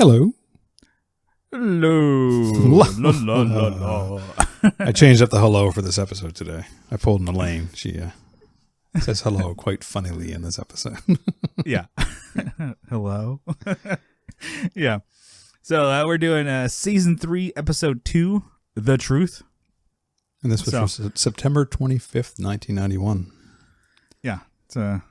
Hello. Hello. La, la, la, la. I changed up the hello for this episode today. I pulled an Elaine. She says hello quite funnily in this episode. Yeah. Hello. Yeah. So we're doing season 3, episode 2, The Truth. And this was from September 25th, 1991. Yeah. So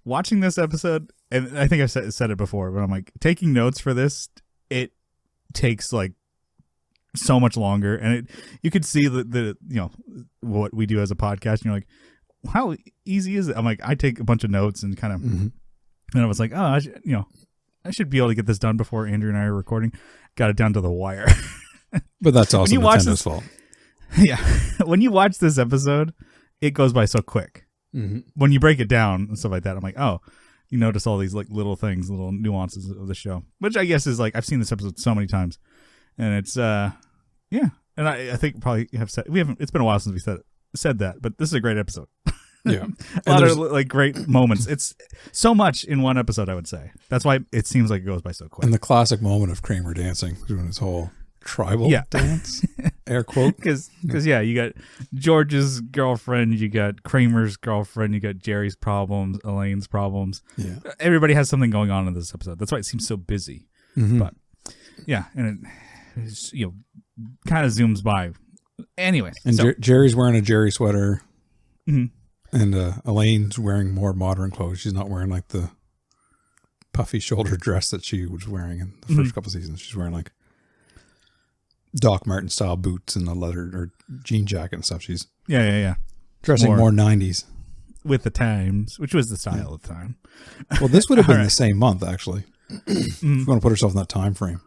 watching this episode, and I think I've said it before, but I'm like, taking notes for this, it takes like so much longer, and you could see the what we do as a podcast, and you're like, how easy is it? I'm like, I take a bunch of notes and kind of, and I was like, oh, I should be able to get this done before Andrew and I are recording. Got it down to the wire. But that's also Nintendo's fault. Yeah. When you watch this episode, it goes by so quick. Mm-hmm. When you break it down and stuff like that, I'm like, oh, you notice all these like little things, little nuances of the show, which I guess is like, I've seen this episode so many times, and it's yeah. And I think probably it's been a while since we said that, but this is a great episode. Yeah. A lot of like great moments. It's so much in one episode, I would say. That's why it seems like it goes by so quick. And the classic moment of Kramer dancing, doing his whole tribal dance, air quote. Because you got George's girlfriend, you got Kramer's girlfriend, you got Jerry's problems, Elaine's problems. Yeah. Everybody has something going on in this episode. That's why it seems so busy. Mm-hmm. But yeah, and it's, kind of zooms by. Anyway. And Jerry's wearing a Jerry sweater. Mm-hmm. And Elaine's wearing more modern clothes. She's not wearing like the puffy shoulder dress that she was wearing in the first couple seasons. She's wearing like Doc Martin style boots and a leather or jean jacket and stuff. She's dressing more 90s. With the times, which was the style at the time. Well, this would have been the same month, actually. If you want to put herself in that time frame.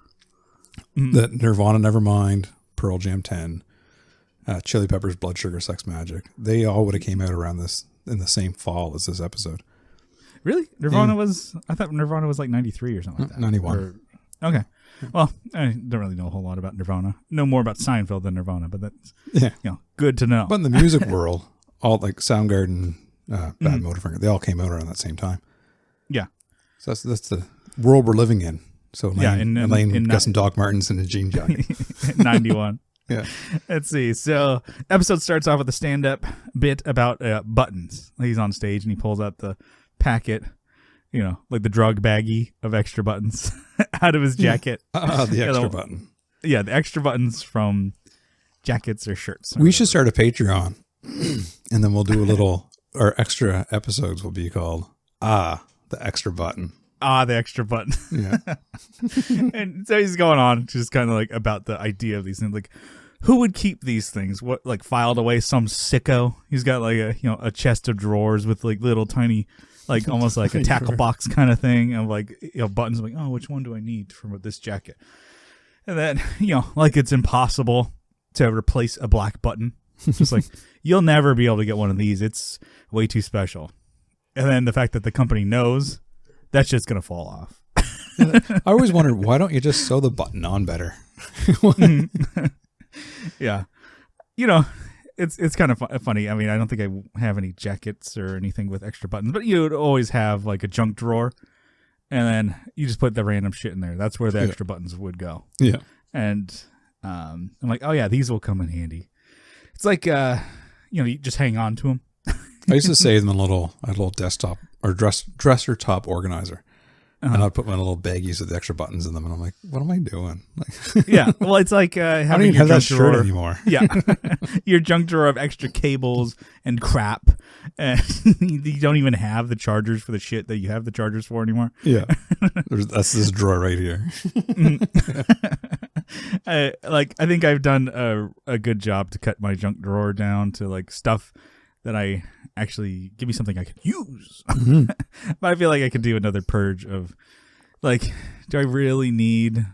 That Nirvana, Nevermind, Pearl Jam 10, Chili Peppers, Blood Sugar, Sex Magic. They all would have came out around this in the same fall as this episode. Really? Nirvana was, I thought Nirvana was like 93 or something like that. 91. Okay. Well, I don't really know a whole lot about Nirvana. Know more about Seinfeld than Nirvana, but that's good to know. But in the music world, all like Soundgarden, Bad Motorfinger, they all came out around that same time. Yeah. So that's the world we're living in. So Elaine got some Doc Martens and a jean jacket. 91. Yeah. Let's see. So episode starts off with a stand-up bit about buttons. He's on stage and he pulls out the packet, like the drug baggie of extra buttons out of his jacket. The extra button. Yeah, the extra buttons from jackets or shirts. We should start a Patreon, and then we'll do our extra episodes will be called the extra button. The extra button. Yeah. And so he's going on just kind of like about the idea of these things. Like, who would keep these things? What, like, filed away? Some sicko. He's got like a chest of drawers with like little tiny, like almost like a tackle box kind of thing of like buttons. Like, oh, which one do I need for this jacket? And then like it's impossible to replace a black button. It's just like, you'll never be able to get one of these. It's way too special. And then the fact that the company knows, that's just going to fall off. I always wondered, why don't you just sew the button on better? Yeah. It's kind of funny. I mean, I don't think I have any jackets or anything with extra buttons, but you would always have like a junk drawer, and then you just put the random shit in there. That's where the extra buttons would go. Yeah. And I'm like, oh yeah, these will come in handy. It's like, you just hang on to them. I used to save them in a little desktop or dresser top organizer. And I'd put my little baggies with the extra buttons in them, and I'm like, what am I doing? Like, yeah, well, it's like I don't even have that shirt anymore. Yeah, your junk drawer of extra cables and crap, and you don't even have the chargers for the shit that you have the chargers for anymore. Yeah, that's this drawer right here. I think I've done a good job to cut my junk drawer down to like stuff that I actually give me something I could use. But I feel like I could do another purge of like, do I really need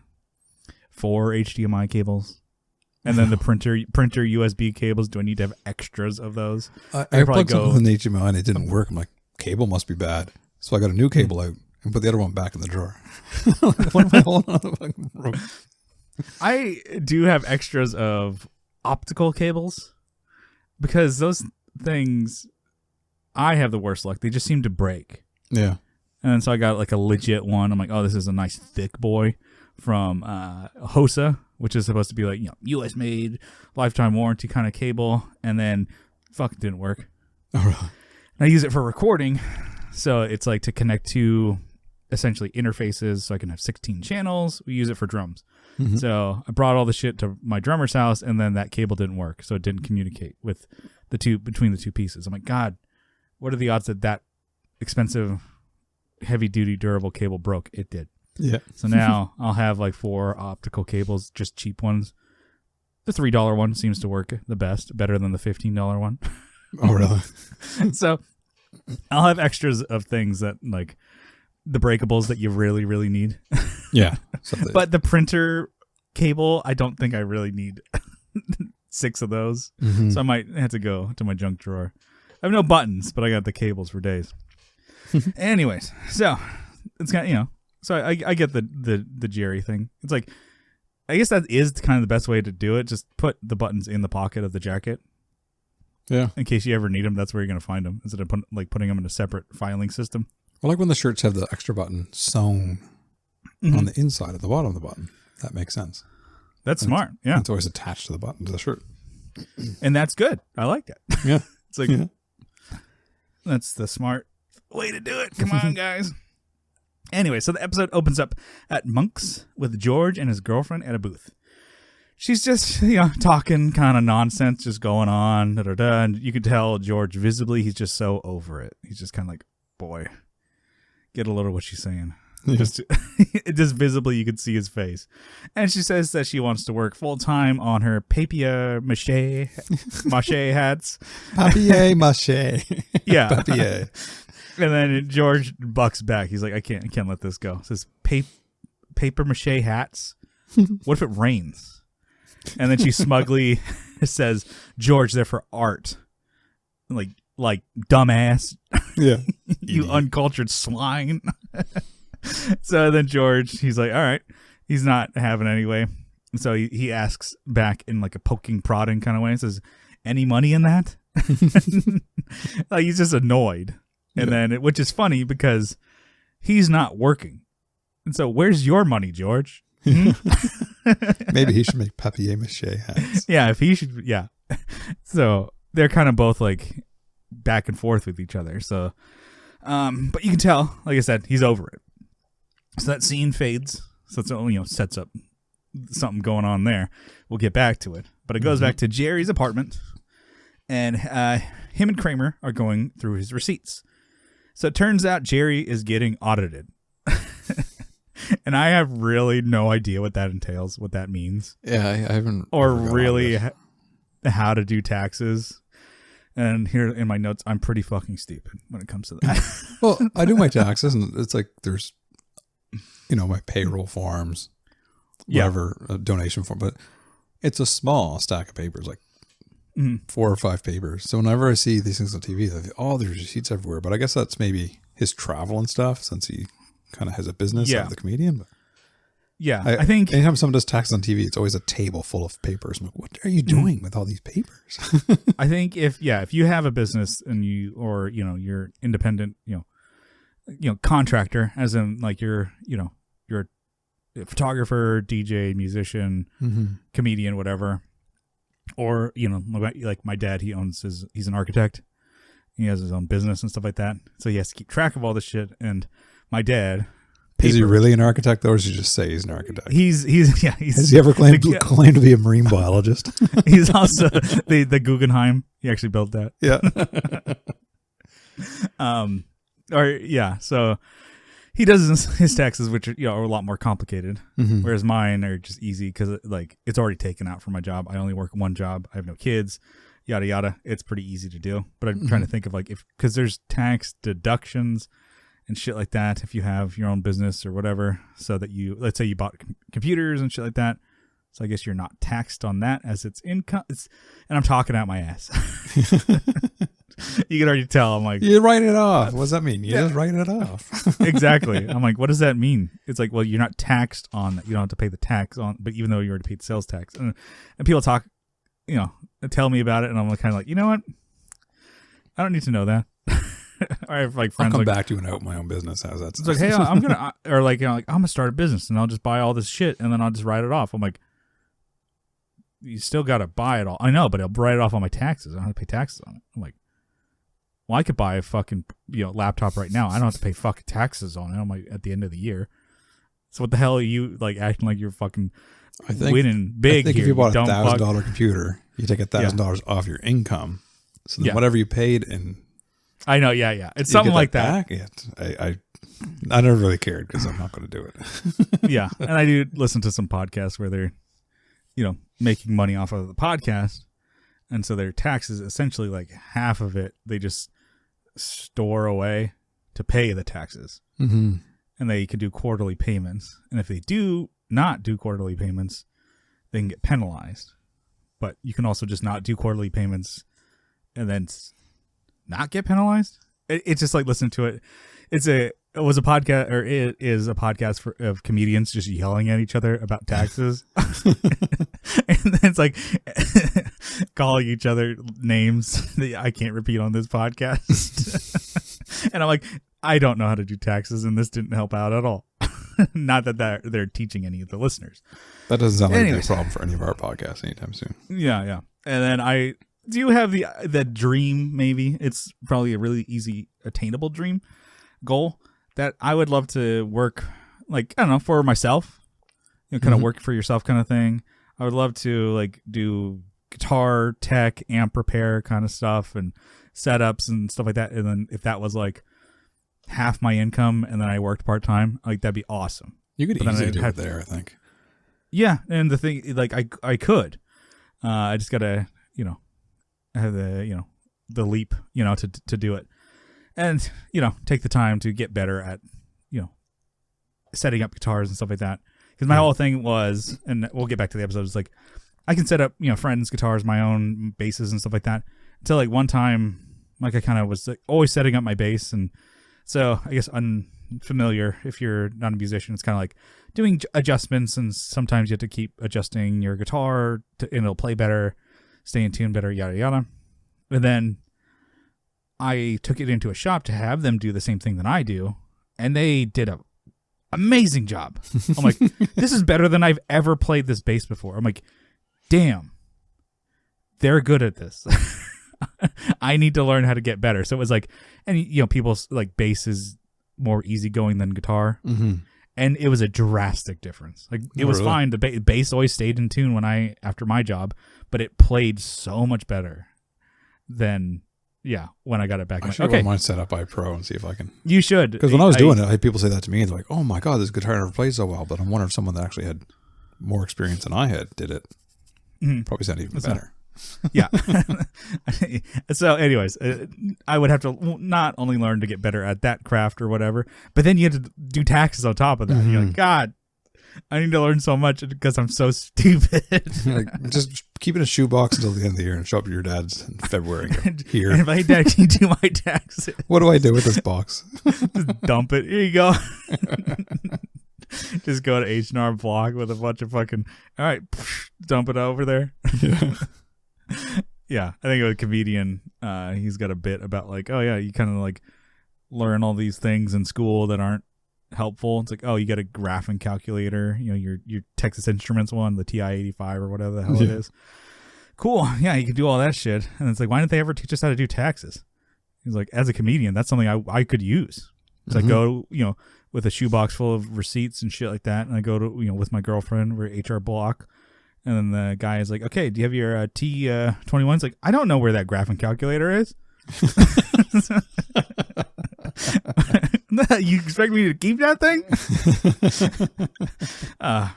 4 HDMI cables? And then the printer USB cables, do I need to have extras of those? I plugged something with an HDMI and it didn't work. I'm like, cable must be bad. So I got a new cable out and put the other one back in the drawer. What am I holding on the fucking rope? I do have extras of optical cables because those things, I have the worst luck. They just seem to break. Yeah. And so I got like a legit one. I'm like, oh, this is a nice thick boy from Hosa, which is supposed to be like, U.S. made, lifetime warranty kind of cable. And then fucking didn't work. Oh, really? And I use it for recording. So it's like to connect to essentially interfaces so I can have 16 channels. We use it for drums. Mm-hmm. So I brought all the shit to my drummer's house, and then that cable didn't work. So it didn't communicate with between the two pieces. I'm like, God, what are the odds that expensive, heavy-duty, durable cable broke? It did. Yeah. So now I'll have like 4 optical cables, just cheap ones. The $3 one seems to work the best, better than the $15 one. Oh, really? So I'll have extras of things that like the breakables that you really, really need. Yeah. But the printer cable, I don't think I really need 6 of those. Mm-hmm. So I might have to go to my junk drawer. I have no buttons, but I got the cables for days. Anyways, so it's got, so I get the Jerry thing. It's like, I guess that is kind of the best way to do it. Just put the buttons in the pocket of the jacket. Yeah. In case you ever need them, that's where you're going to find them, instead of putting them in a separate filing system. Well, like when the shirts have the extra button sewn on the inside of the bottom of the button. That makes sense. That's smart. Yeah. It's always attached to the button to the shirt. And that's good. I like that. Yeah. It's like, that's the smart way to do it. Come on, guys. Anyway, so the episode opens up at Monk's with George and his girlfriend at a booth. She's just, talking kind of nonsense, just going on, and you can tell George visibly, he's just so over it. He's just kind of like, boy, get a little what she's saying. Yeah. Just visibly, you could see his face. And she says that she wants to work full-time on her papier-mâché hats. Papier-mâché. Yeah. Papier. And then George bucks back. He's like, I can't let this go. It says papier-mâché hats. What if it rains? And then she smugly says, George, they're for art. Like dumbass. Yeah. You uncultured swine. So then George, he's like, all right. He's not having it anyway. So he asks back in like a poking, prodding kind of way. He says, any money in that? Like he's just annoyed. And then, which is funny because he's not working. And so where's your money, George? Maybe he should make papier-mâché hats. Yeah, if he should, yeah. So they're kind of both like back and forth with each other. So, but you can tell, like I said, he's over it. So that scene fades. So it's sets up something going on there. We'll get back to it. But it goes back to Jerry's apartment, and him and Kramer are going through his receipts. So it turns out Jerry is getting audited. And I have really no idea what that entails, what that means. Yeah, I haven't. Or really how to do taxes. And here in my notes, I'm pretty fucking stupid when it comes to that. Well, I do my taxes, and it's like there's, my payroll forms, whatever, a donation form. But it's a small stack of papers, like 4 or 5 papers. So whenever I see these things on TV, I think, there's receipts everywhere. But I guess that's maybe his travel and stuff, since he kind of has a business of the comedian. But yeah, I think anytime someone does taxes on TV, it's always a table full of papers. I'm like, what are you doing with all these papers? I think if you have a business and you're independent, contractor, as in like you're a photographer, DJ, musician, comedian, whatever, or like my dad, he's an architect. He has his own business and stuff like that, so he has to keep track of all this shit. And my dad. Is he really an architect, though, or does he just say he's an architect? He's Has he ever claimed to be a marine biologist? He's also the Guggenheim. He actually built that. Yeah. So he does his taxes, which are a lot more complicated, whereas mine are just easy because it's already taken out for my job. I only work one job. I have no kids. Yada yada. It's pretty easy to do. But I'm trying to think of because there's tax deductions and shit like that if you have your own business or whatever, so that let's say you bought computers and shit like that. So I guess you're not taxed on that as it's income. And I'm talking out my ass. You can already tell. I'm like, you write it off. What does that mean? You just write it off. Exactly. I'm like, what does that mean? It's like, well, you're not taxed on that. You don't have to pay the tax on, but even though you already paid sales tax, and people talk, tell me about it, and I'm kind of like, you know what? I don't need to know that. I have like I'll friends come like, back to you and open my own business. How's that? it's like, hey, I'm gonna, or like, I'm gonna start a business and I'll just buy all this shit and then I'll just write it off. I'm like, you still gotta buy it all. I know, but I'll write it off on my taxes. I don't have to pay taxes on it. I'm like, well, I could buy a fucking laptop right now. I don't have to pay fucking taxes on it. I'm like, at the end of the year. So what the hell are you like acting like you're fucking winning big? I think here, if you bought a $1,000 computer, you take $1,000 off your income. So then whatever you paid in, I know, yeah, it's something like that. Back. Yeah, I never really cared because I'm not going to do it. Yeah, and I do listen to some podcasts where they're, making money off of the podcast, and so their taxes essentially like half of it they just store away to pay the taxes, and they can do quarterly payments. And if they do not do quarterly payments, they can get penalized. But you can also just not do quarterly payments and then not get penalized. It's just like listening to it. It was a podcast, or it is a podcast of comedians just yelling at each other about taxes. And then it's like calling each other names that I can't repeat on this podcast. And I'm like, I don't know how to do taxes, and this didn't help out at all. Not that they're teaching any of the listeners. That doesn't sound like a big problem for any of our podcasts anytime soon. Yeah. And then I do have the dream, maybe. It's probably a really easy, attainable dream goal that I would love to work, like, I don't know, for myself. Kind of work for yourself kind of thing. I would love to, like, do guitar tech, amp repair kind of stuff and setups and stuff like that. And then if that was, like, half my income and then I worked part-time, like, that'd be awesome. You could easily do it there, I think. Yeah, and the thing, like, I could. I just gotta, have the, the leap, to do it. And, take the time to get better at, setting up guitars and stuff like that. Because my whole thing was, and we'll get back to the episode, is like, I can set up, friends' guitars, my own basses and stuff like that. Until, like, one time, like, I kind of was like, always setting up my bass. And so, I guess, unfamiliar, if you're not a musician, it's kind of like doing adjustments. And sometimes you have to keep adjusting your guitar, and it'll play better, stay in tune better, yada, yada. And then I took it into a shop to have them do the same thing that I do, and they did a amazing job. I'm like, this is better than I've ever played this bass before. I'm like, damn, they're good at this. I need to learn how to get better. So it was like, and people like bass is more easygoing than guitar, and it was a drastic difference. Like it was really fine. The bass always stayed in tune after my job, but it played so much better than when I got it back. I should have mine set up by Pro and see if I can. You should. Because when I was doing it, I had people say that to me. They're like, oh my God, this guitar never plays so well. But I'm wondering if someone that actually had more experience than I had did it. Probably sound even better. Yeah. So anyways, I would have to not only learn to get better at that craft or whatever, but then you have to do taxes on top of that. You're like, God, I need to learn so much because I'm so stupid. Like, just keep it in a shoebox until the end of the year and show up to your dad's in February. Here. And if my dad can do my taxes. What do I do with this box? Just dump it. Here you go. Just go to H&R Block with a bunch of fucking, all right, dump it over there. Yeah. Yeah. I think a comedian, he's got a bit about like, oh yeah, you kind of like learn all these things in school that aren't helpful. It's like, oh, you got a graphing calculator, your Texas Instruments one, the TI-85 or whatever the hell it is. Cool. Yeah, you can do all that shit. And it's like, why didn't they ever teach us how to do taxes? He's like, as a comedian, that's something I could use. So I go, with a shoebox full of receipts and shit like that, and I go to, with my girlfriend, we're HR Block, and then the guy is like, okay, do you have your T21? It's like, I don't know where that graphing calculator is. You expect me to keep that thing? I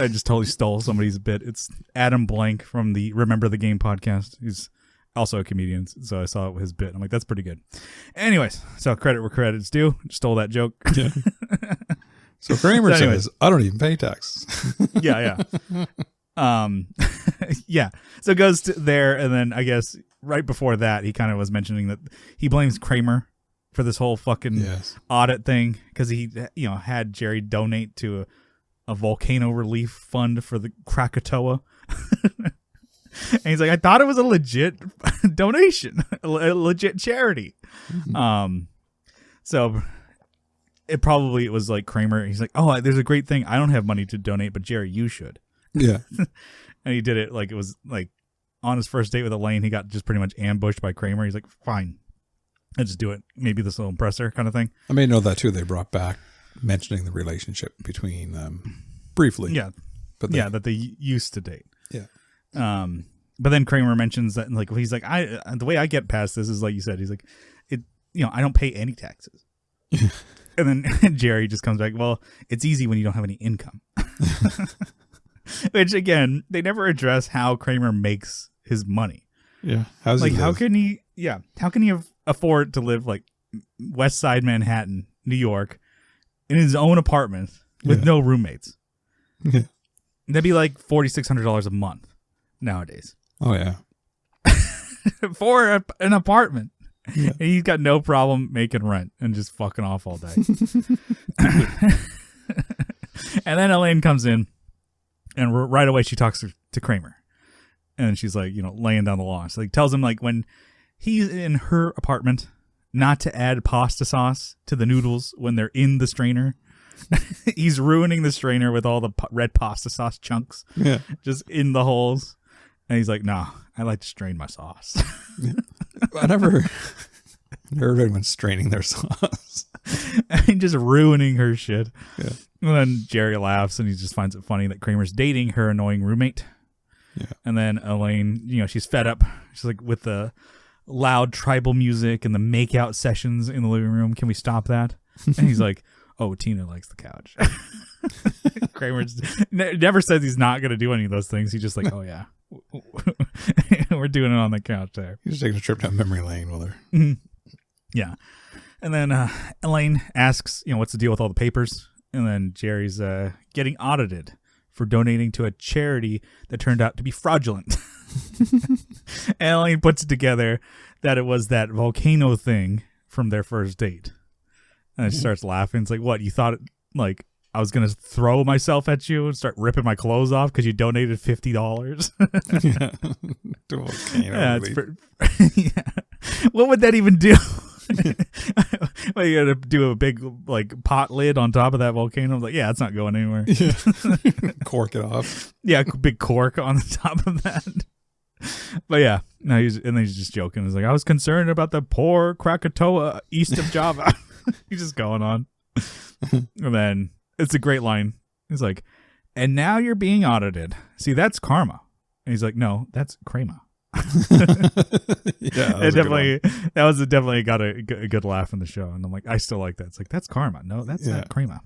just totally stole somebody's bit. It's Adam Blank from the Remember the Game podcast. He's also a comedian, so I saw his bit. I'm like, that's pretty good. Anyways, so credit where credit's due. Stole that joke. Yeah. So Kramer says, I don't even pay taxes. Yeah. Yeah. So it goes to there, and then I guess right before that, he kind of was mentioning that he blames Kramer for this whole fucking audit thing because he, had Jerry donate to a volcano relief fund for the Krakatoa. And he's like, I thought it was a legit donation, a legit charity. So it was like Kramer. He's like, oh, there's a great thing. I don't have money to donate, but Jerry, you should. Yeah. And he did it like it was like on his first date with Elaine. He got just pretty much ambushed by Kramer. He's like, fine, I'll just do it. Maybe this will impress her, kind of thing. I may know that too. They brought back mentioning the relationship between them briefly. Yeah. But that they used to date. Yeah. But then Kramer mentions that, like, he's like, the way I get past this is like you said, he's like, I don't pay any taxes. And then Jerry just comes back, well, it's easy when you don't have any income. Which, again, they never address how Kramer makes his money. Yeah. How can he afford to live like West Side Manhattan, New York, in his own apartment with no roommates? Yeah. That'd be like $4,600 a month nowadays. Oh, yeah. For an apartment. Yeah. And he's got no problem making rent and just fucking off all day. And then Elaine comes in, and right away she talks to Kramer. And she's like, laying down the law. So like tells him like when he's in her apartment not to add pasta sauce to the noodles when they're in the strainer. He's ruining the strainer with all the red pasta sauce chunks just in the holes. And he's like, nah, I like to strain my sauce. I never heard anyone straining their sauce. And just ruining her shit. Yeah. And then Jerry laughs and he just finds it funny that Kramer's dating her annoying roommate. Yeah. And then Elaine, she's fed up. She's like, with the loud tribal music and the make-out sessions in the living room, can we stop that? And he's like, oh, Tina likes the couch. Kramer never says he's not going to do any of those things. He's just like, oh, yeah. We're doing it on the couch there. He's taking a trip down memory lane with her. Mm-hmm. Yeah. And then Elaine asks, what's the deal with all the papers? And then Jerry's getting audited for donating to a charity that turned out to be fraudulent. And Elaine puts it together that it was that volcano thing from their first date. And she starts laughing. It's like, what? You thought like I was going to throw myself at you and start ripping my clothes off because you donated $50? Yeah. What would that even do? Well, you got to do a big like pot lid on top of that volcano. I'm like, yeah, it's not going anywhere. Yeah. Cork it off. Yeah, big cork on the top of that. But yeah, no, he's just joking. He's like, I was concerned about the poor Krakatoa east of Java. He's just going on. And then it's a great line. He's like, and now you're being audited. See, that's karma. And he's like, no, that's Kramer. Yeah, that definitely got a good laugh in the show. And I'm like, I still like that. It's like, that's karma. No, that's not Kramer.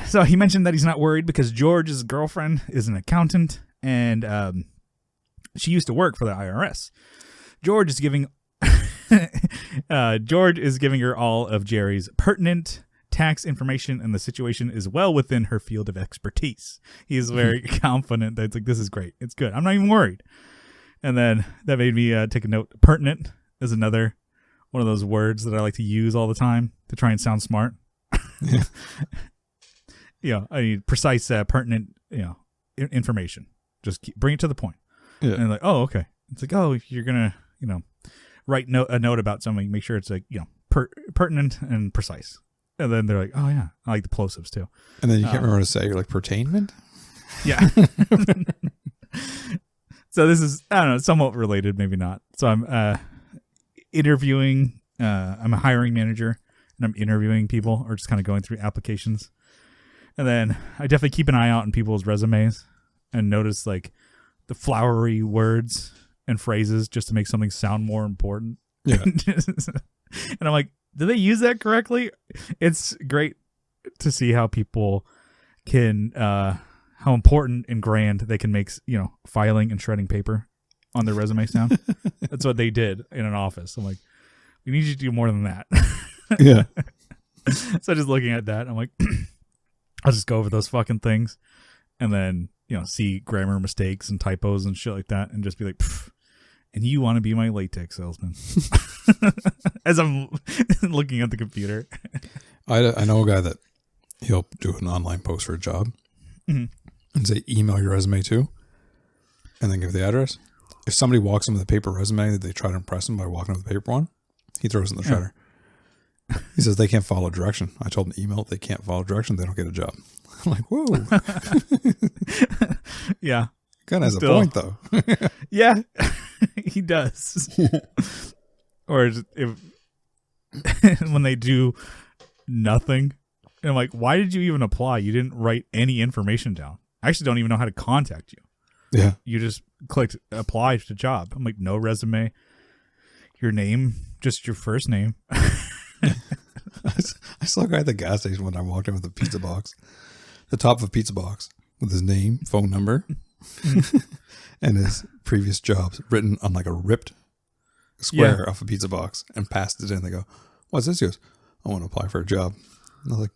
So he mentioned that he's not worried because George's girlfriend is an accountant and she used to work for the IRS. George is giving her all of Jerry's pertinent tax information, and the situation is well within her field of expertise. He is very confident that it's like, this is great. It's good. I'm not even worried. And then that made me take a note. Pertinent is another one of those words that I like to use all the time to try and sound smart. I need precise, pertinent, information. Just bring it to the point. Yeah. And like, oh, okay. It's like, oh, you're gonna, write a note about something. Make sure it's like, pertinent and precise. And then they're like, oh yeah, I like the plosives too. And then you can't remember what to say. You're like, pertainment? Yeah. So this is, I don't know, somewhat related, maybe not. So I'm interviewing, I'm a hiring manager, and I'm interviewing people or just kind of going through applications. And then I definitely keep an eye out on people's resumes and notice like the flowery words and phrases just to make something sound more important. Yeah. And I'm like, do they use that correctly? It's great to see how people can, how important and grand they can make, filing and shredding paper on their resume sound. That's what they did in an office. I'm like, we need you to do more than that. Yeah. So just looking at that, I'm like, I'll just go over those fucking things and then, see grammar mistakes and typos and shit like that and just be like, pfft. And you want to be my latex salesman. As I'm looking at the computer. I know a guy that he'll do an online post for a job and say, email your resume to. and then give the address. If somebody walks in with a paper resume, they try to impress him by walking with a paper one. He throws it in the shredder. He says they can't follow direction. I told him to email. If they can't follow direction, they don't get a job. I'm like, whoa. Yeah. Kind of has a point, though. Yeah, he does. Or if when they do nothing, and I'm like, why did you even apply? You didn't write any information down. I actually don't even know how to contact you. Yeah. You just clicked apply to job. I'm like, no resume, your name, just your first name. I saw a guy at the gas station when I walked in with a pizza box, the top of a pizza box with his name, phone number, and his previous jobs written on like a ripped square off a pizza box, and passed it in. They go, what's this? He goes, I want to apply for a job. And I was like,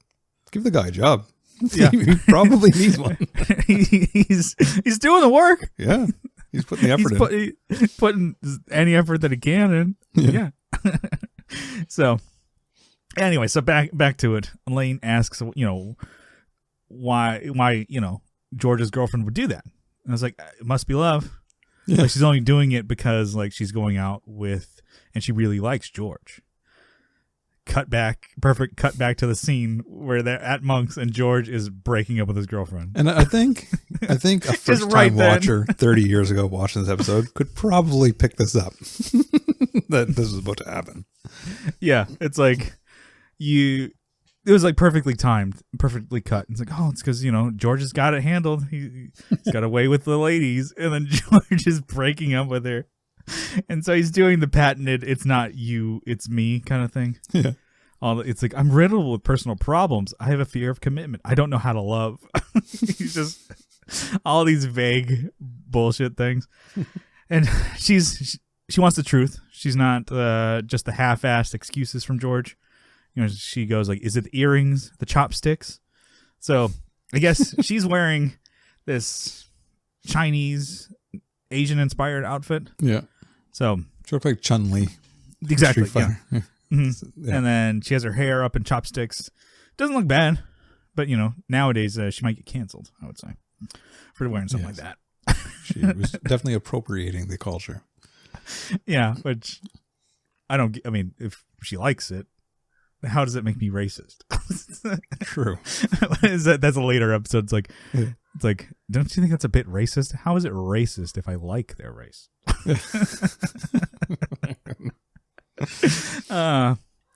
give the guy a job. Yeah. He probably needs one. He's doing the work. Yeah. He's putting the effort in. He's putting any effort that he can in. Yeah. So anyway, so back to it. Elaine asks, why, George's girlfriend would do that. And I was like, it must be love. Yeah. Like she's only doing it because like she's going out with, and she really likes George. Perfect cut back to the scene where they're at Monk's and George is breaking up with his girlfriend. And I think a first time watcher 30 years ago watching this episode could probably pick this up. That this was about to happen. Yeah. It's like it was like perfectly timed, perfectly cut. It's like, oh, it's because, George has got it handled. He's got away with the ladies. And then George is breaking up with her. And so he's doing the patented, it's not you, it's me kind of thing. Yeah. It's like, I'm riddled with personal problems. I have a fear of commitment. I don't know how to love. He's just all these vague bullshit things. And she wants the truth. She's not just the half-assed excuses from George. She goes like, is it the earrings, the chopsticks? So I guess she's wearing this Chinese, Asian-inspired outfit. Yeah. So she looked like Chun-Li. Exactly. Yeah. Mm-hmm. Yeah. And then she has her hair up in chopsticks. Doesn't look bad, but nowadays she might get canceled, I would say, for wearing something like that. She was definitely appropriating the culture. Yeah, which if she likes it, how does it make me racist? True. That's a later episode. It's like, don't you think that's a bit racist? How is it racist if I like their race?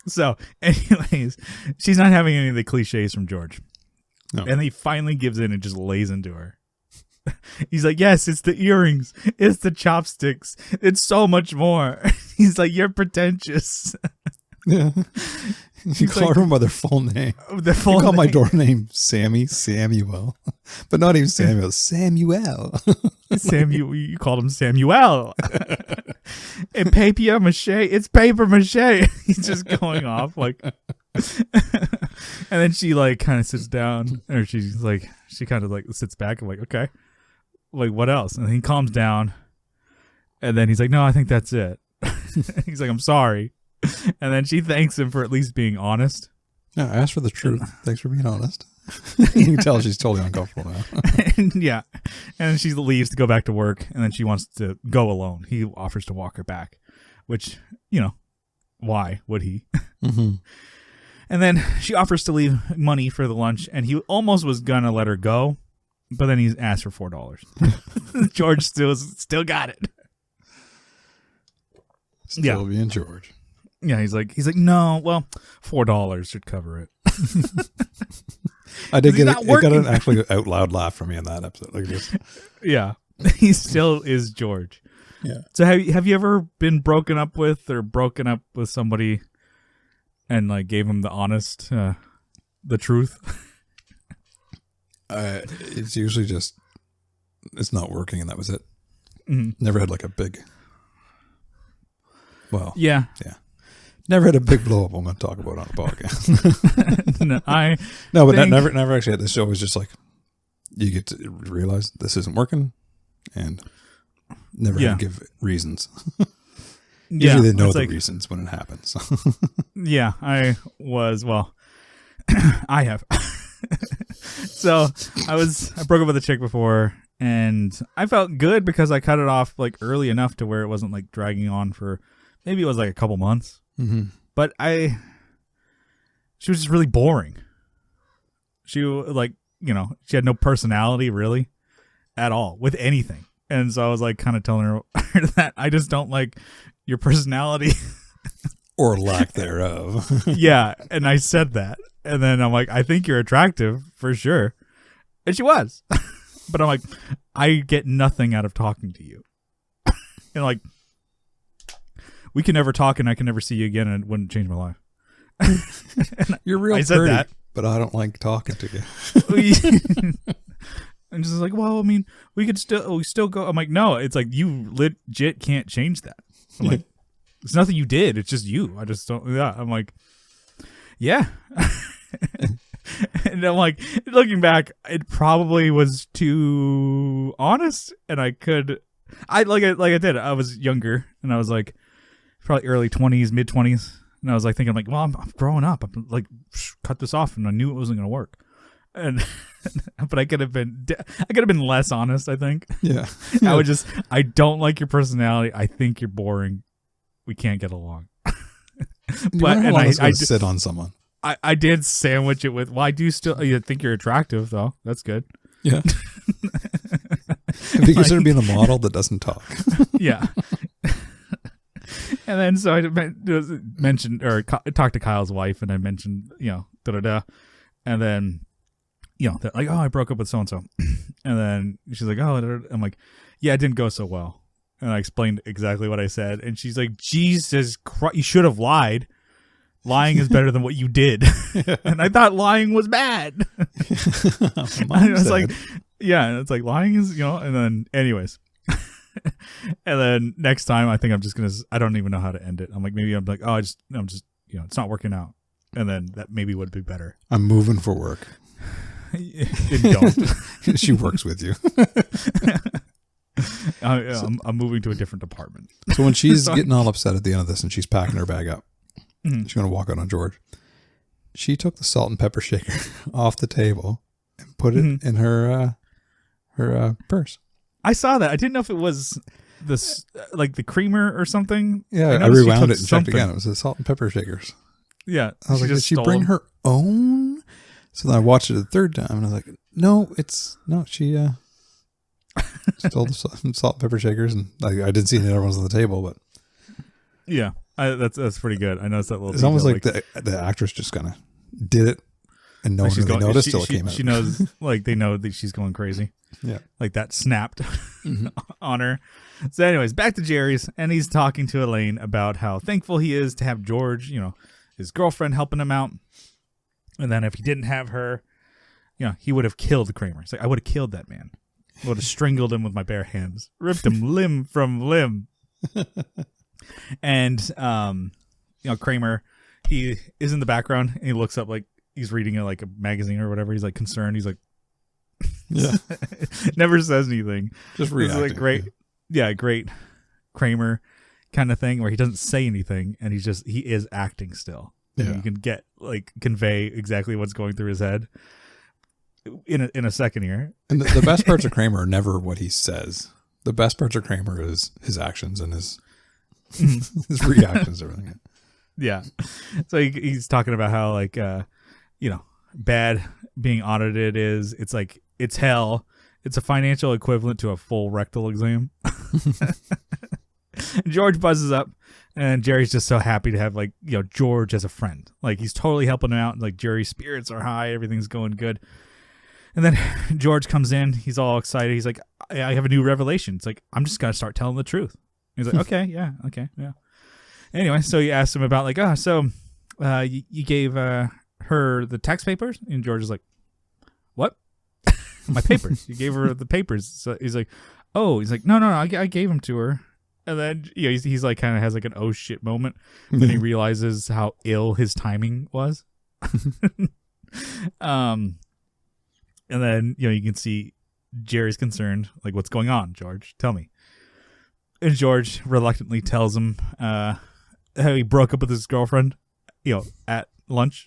So anyways, she's not having any of the cliches from George. No. And he finally gives in and just lays into her. He's like, yes, it's the earrings, it's the chopsticks, it's so much more. He's like, you're pretentious. Yeah. You call her by their full name. You call my door name Samuel. But not even Samuel, Samuel. You called him Samuel. And papier mache, it's paper mache. He's just going off like. And then she like kind of sits down, or she kind of like sits back and like, okay, like what else? And he calms down, and then he's like, no, I think that's it. He's like, I'm sorry. And then she thanks him for at least being honest. Yeah, I asked for the truth. Thanks for being honest. You can tell she's totally uncomfortable now. Yeah. And then she leaves to go back to work, and then she wants to go alone. He offers to walk her back, which, why would he? Mm-hmm. And then she offers to leave money for the lunch, and he almost was going to let her go, but then he asked for $4. George still got it. Still being George. Yeah, he's like, no, well, $4 should cover it. I did get it. It got an actually out loud laugh from me in that episode. Like this. Yeah, he still is George. Yeah. So have you ever been broken up with somebody and like gave him the honest, the truth? It's usually just it's not working, and that was it. Mm-hmm. Never had like a big. Well. Yeah. Yeah. Never had a big blow up I'm going to talk about on the podcast. Never actually had this show. It was just like, you get to realize this isn't working and never had to give reasons. Usually they know the reasons when it happens. Yeah, I have. So I broke up with a chick before, And I felt good because I cut it off like early enough to where it wasn't like dragging on for maybe it was like a couple months. Mm-hmm. But she was just really boring. She like, she had no personality really at all with anything. And so I was like kind of telling her that I just don't like your personality. Or lack thereof. Yeah. And I said that. And then I'm like, I think you're attractive for sure. And she was. But I'm like, I get nothing out of talking to you. And like, we can never talk and I can never see you again and it wouldn't change my life. You're real I said pretty, that. but I don't like talking to you. And just like, well, I mean, we still go. I'm like, no, it's like you legit can't change that. I'm like, it's nothing you did. It's just you. I just don't. Yeah. I'm like, yeah. And I'm like, looking back, it probably was too honest, and I did. I was younger, and I was like, probably early 20s, mid 20s, and I was like thinking, like, well, I'm growing up. I'm like, cut this off, and I knew it wasn't going to work, and but I could have been less honest. I think. Yeah. I don't like your personality. I think you're boring. We can't get along. I sit on someone. I did sandwich it with, well, I do still think you're attractive, though. That's good. Yeah. Have you considered being a model that doesn't talk? Yeah. And then so I mentioned, or talked to Kyle's wife, and I mentioned, da-da-da. And then, they're like, oh, I broke up with so-and-so. And then she's like, oh, I'm like, yeah, it didn't go so well. And I explained exactly what I said. And she's like, Jesus Christ, you should have lied. Lying is better than what you did. And I thought lying was bad. I was like, yeah, it's like lying is, and then anyways. And then next time I think I'm just going to, I don't even know how to end it. I'm like, maybe I'm like, oh, I'm just, it's not working out. And then that maybe would be better. I'm moving for work. Don't. She works with you. I'm moving to a different department. So when she's getting all upset at the end of this and she's packing her bag up, she's going to walk out on George. She took the salt and pepper shaker off the table and put it in her purse. I saw that. I didn't know if it was this like the creamer or something. Yeah, I rewound it and checked again. It was the salt and pepper shakers. Yeah. I was like, did she bring her own? So then I watched it a third time and I was like, she stole the salt and pepper shakers, and I didn't see any other ones on the table, but yeah, that's pretty good. I noticed that little. It's almost like the actress just kind of did it, and no one really noticed till it came out. She knows, like they know that she's going crazy. Yeah, like that snapped on her. So, anyways, back to Jerry's, and he's talking to Elaine about how thankful he is to have George, his girlfriend, helping him out, and then if he didn't have her, he would have killed Kramer. It's like, I would have killed that man. I would have strangled him with my bare hands, ripped him limb from limb. And, Kramer, he is in the background and he looks up like he's reading a magazine or whatever. He's like concerned. He's like, yeah, never says anything. Just reacting. It's like great Kramer kind of thing where he doesn't say anything and he is acting still. Yeah. You can convey exactly what's going through his head in a second here. And the best parts of Kramer are never what he says. The best parts of Kramer is his actions and his reactions and everything. Yeah. So he's talking about how bad being audited is. It's like, it's hell. It's a financial equivalent to a full rectal exam. George buzzes up and Jerry's just so happy to have George as a friend. Like he's totally helping him out. Like Jerry's spirits are high. Everything's going good. And then George comes in. He's all excited. He's like, I have a new revelation. It's like, I'm just going to start telling the truth. He's like, okay, yeah. Anyway, so he asked him about you gave her the tax papers? And George is like, what? My papers. You gave her the papers. So he's like, oh, no, I gave them to her. And then he's like kind of has like an oh shit moment. Then he realizes how ill his timing was. And then, you can see Jerry's concerned, like, what's going on, George? Tell me. And George reluctantly tells him how he broke up with his girlfriend, at lunch.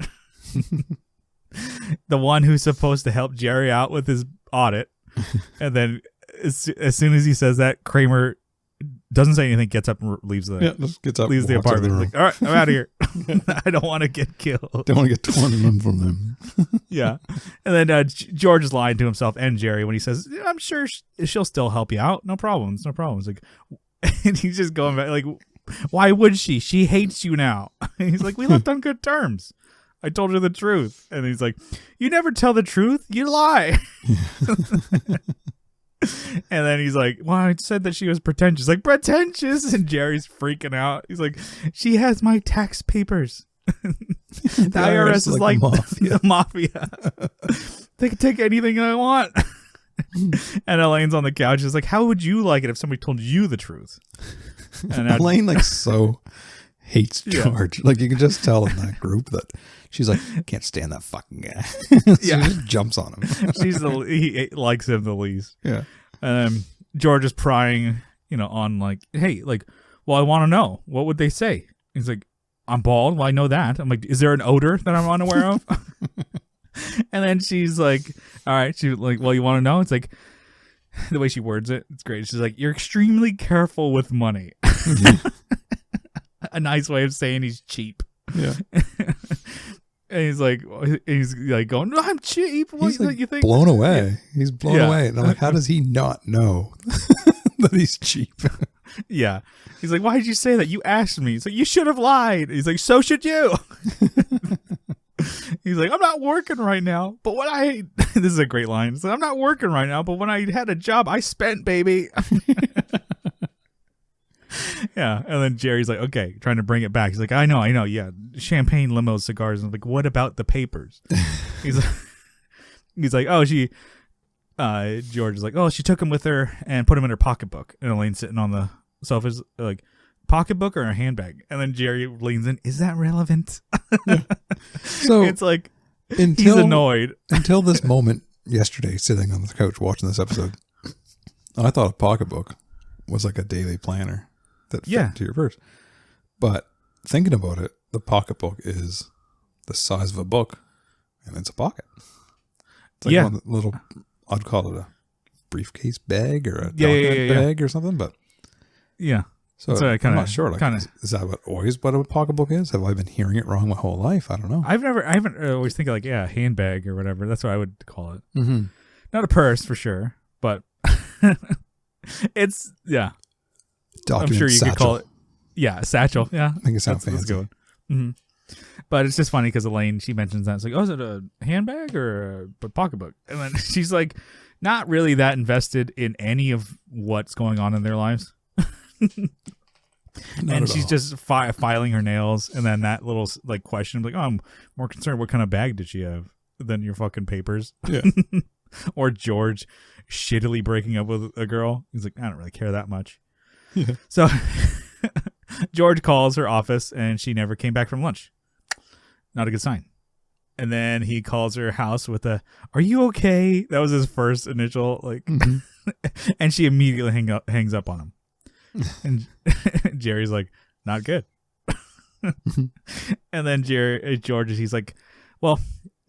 The one who's supposed to help Jerry out with his audit. And then as soon as he says that, Kramer doesn't say anything, gets up and leaves just gets up, leaves the walks out of apartment. room. Like, all right, I'm out of here. I don't want to get killed. Don't want to get torn limb from them. Yeah. And then George is lying to himself and Jerry when he says, I'm sure she'll still help you out. No problems. No problems. Like, and he's just going back like, why would she? She hates you now. And he's like, we left on good terms. I told her the truth. And he's like, you never tell the truth. You lie. And then he's like, well, I said that she was pretentious. Like, pretentious? And Jerry's freaking out. He's like, she has my tax papers. The IRS is like the mafia. They can take anything I want. And Elaine's on the couch. She's like, how would you like it if somebody told you the truth? And Elaine like so hates George. Yeah. Like you can just tell in that group that she's like, can't stand that fucking guy. So she just jumps on him. He likes him the least. Yeah. And George is prying, on like, hey, like, well, I want to know. What would they say? He's like, I'm bald. Well, I know that. I'm like, is there an odor that I'm unaware of? And then she's like, all right. She's like, well, you want to know? It's like, the way she words it, it's great. She's like, you're extremely careful with money. A nice way of saying he's cheap. Yeah. And he's like going, no, I'm cheap. What he's like you think? Blown away. Yeah. He's blown away. And I'm like, how does he not know that he's cheap? Yeah. He's like, why did you say that? You asked me. He's like, you should have lied. He's like, so should you. He's like, I'm not working right now, but when this is a great line. He's like, I'm not working right now, but when I had a job, I spent, baby. Yeah. And then Jerry's like, okay, trying to bring it back. He's like, I know. Yeah. Champagne, limos, cigars. And I'm like, what about the papers? He's like, oh, George is like, oh, she took him with her and put him in her pocketbook. And Elaine's sitting on the sofa, like, pocketbook or a handbag? And then Jerry leans in, is that relevant? So it's like, he's annoyed. Until this moment yesterday, sitting on the couch watching this episode, I thought a pocketbook was like a daily planner that fit into your purse. But thinking about it, the pocketbook is the size of a book and it's a pocket. It's like one little, I'd call it a briefcase bag or a document bag or something, but so I'm not sure. Like, is that what a pocketbook is? Have I been hearing it wrong my whole life? I don't know. I haven't always think like, handbag or whatever. That's what I would call it. Mm-hmm. Not a purse for sure, but it's, Document I'm sure you satchel. Could call it. Yeah, a satchel. Yeah. I think it sounds fancy. That's good. Mm-hmm. But it's just funny because Elaine, she mentions that. It's like, oh, is it a handbag or a pocketbook? And then she's like, not really that invested in any of what's going on in their lives. And she's just filing her nails. And then that little like question, like, oh, I'm more concerned what kind of bag did she have than your fucking papers. Yeah. Or George shittily breaking up with a girl. He's like, I don't really care that much. Yeah. So George calls her office and she never came back from lunch. Not a good sign. And then he calls her house with a, are you okay? That was his first initial, like, and she immediately hangs up on him. And Jerry's like, not good. And then George, he's like, I'm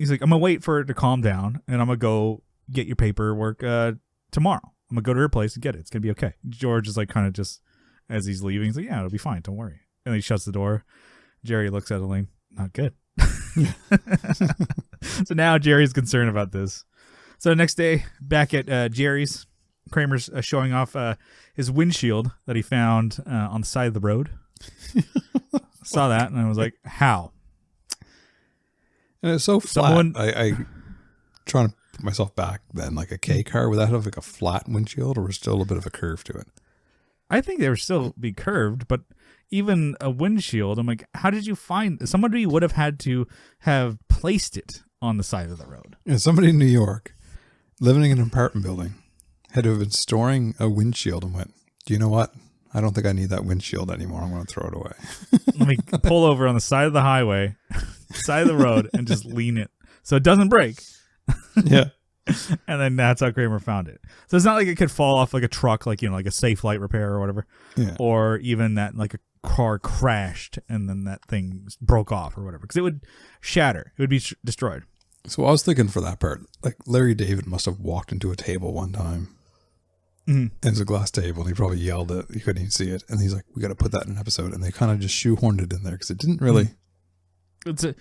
going to wait for it to calm down and I'm going to go get your paperwork tomorrow. I'm going to go to her place and get it. It's going to be okay. George is like kind of just, as he's leaving, he's like, yeah, it'll be fine. Don't worry. And he shuts the door. Jerry looks at Elaine. Not good. So now Jerry's concerned about this. So the next day, back at Jerry's, Kramer's showing off his windshield that he found on the side of the road. Saw that and I was like, how? And it's so flat. I trying to put myself back then, like a K car, would that have like a flat windshield or was still a bit of a curve to it? I think they would still be curved, but even a windshield, I'm like, how did you find somebody would have had to have placed it on the side of the road? Yeah, somebody in New York living in an apartment building had to have been storing a windshield and went, do you know what? I don't think I need that windshield anymore. I'm going to throw it away. Let me pull over on the side of the highway, side of the road, and just lean it so it doesn't break. Yeah. And then that's how Kramer found it. So it's not like it could fall off like a truck, like, like a safe light repair or whatever. Yeah. Or even that like a car crashed and then that thing broke off or whatever. Because it would shatter. It would be destroyed. So I was thinking for that part, like Larry David must have walked into a table one time And it's a glass table, and he probably yelled it. You couldn't even see it. And he's like, we got to put that in an episode. And they kind of just shoehorned it in there because it didn't really... It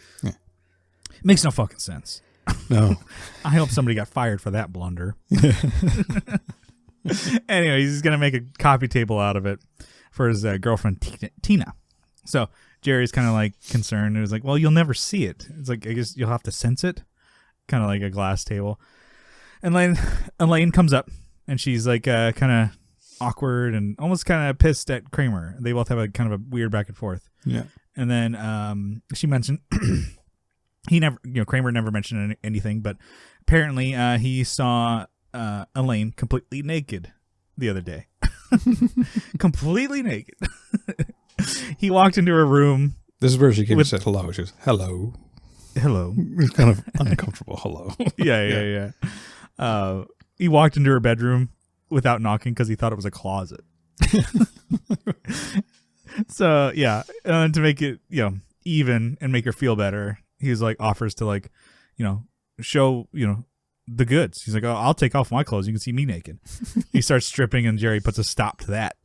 makes no fucking sense. No. I hope somebody got fired for that blunder. Anyway, he's going to make a coffee table out of it for his girlfriend, Tina. So Jerry's kind of like concerned. It was like, well, you'll never see it. It's like, I guess you'll have to sense it. Kind of like a glass table. And Elaine comes up. And she's like kind of awkward and almost kind of pissed at Kramer. They both have a kind of a weird back and forth. Yeah. And then she mentioned Kramer never mentioned anything, but apparently he saw Elaine completely naked the other day. Completely naked. He walked into her room. This is where she came and said hello. She goes, hello. Hello. Kind of uncomfortable hello. Yeah. He walked into her bedroom without knocking because he thought it was a closet. So yeah, to make it even and make her feel better, he's like offers to like show the goods. He's like, oh, I'll take off my clothes. You can see me naked. He starts stripping, and Jerry puts a stop to that.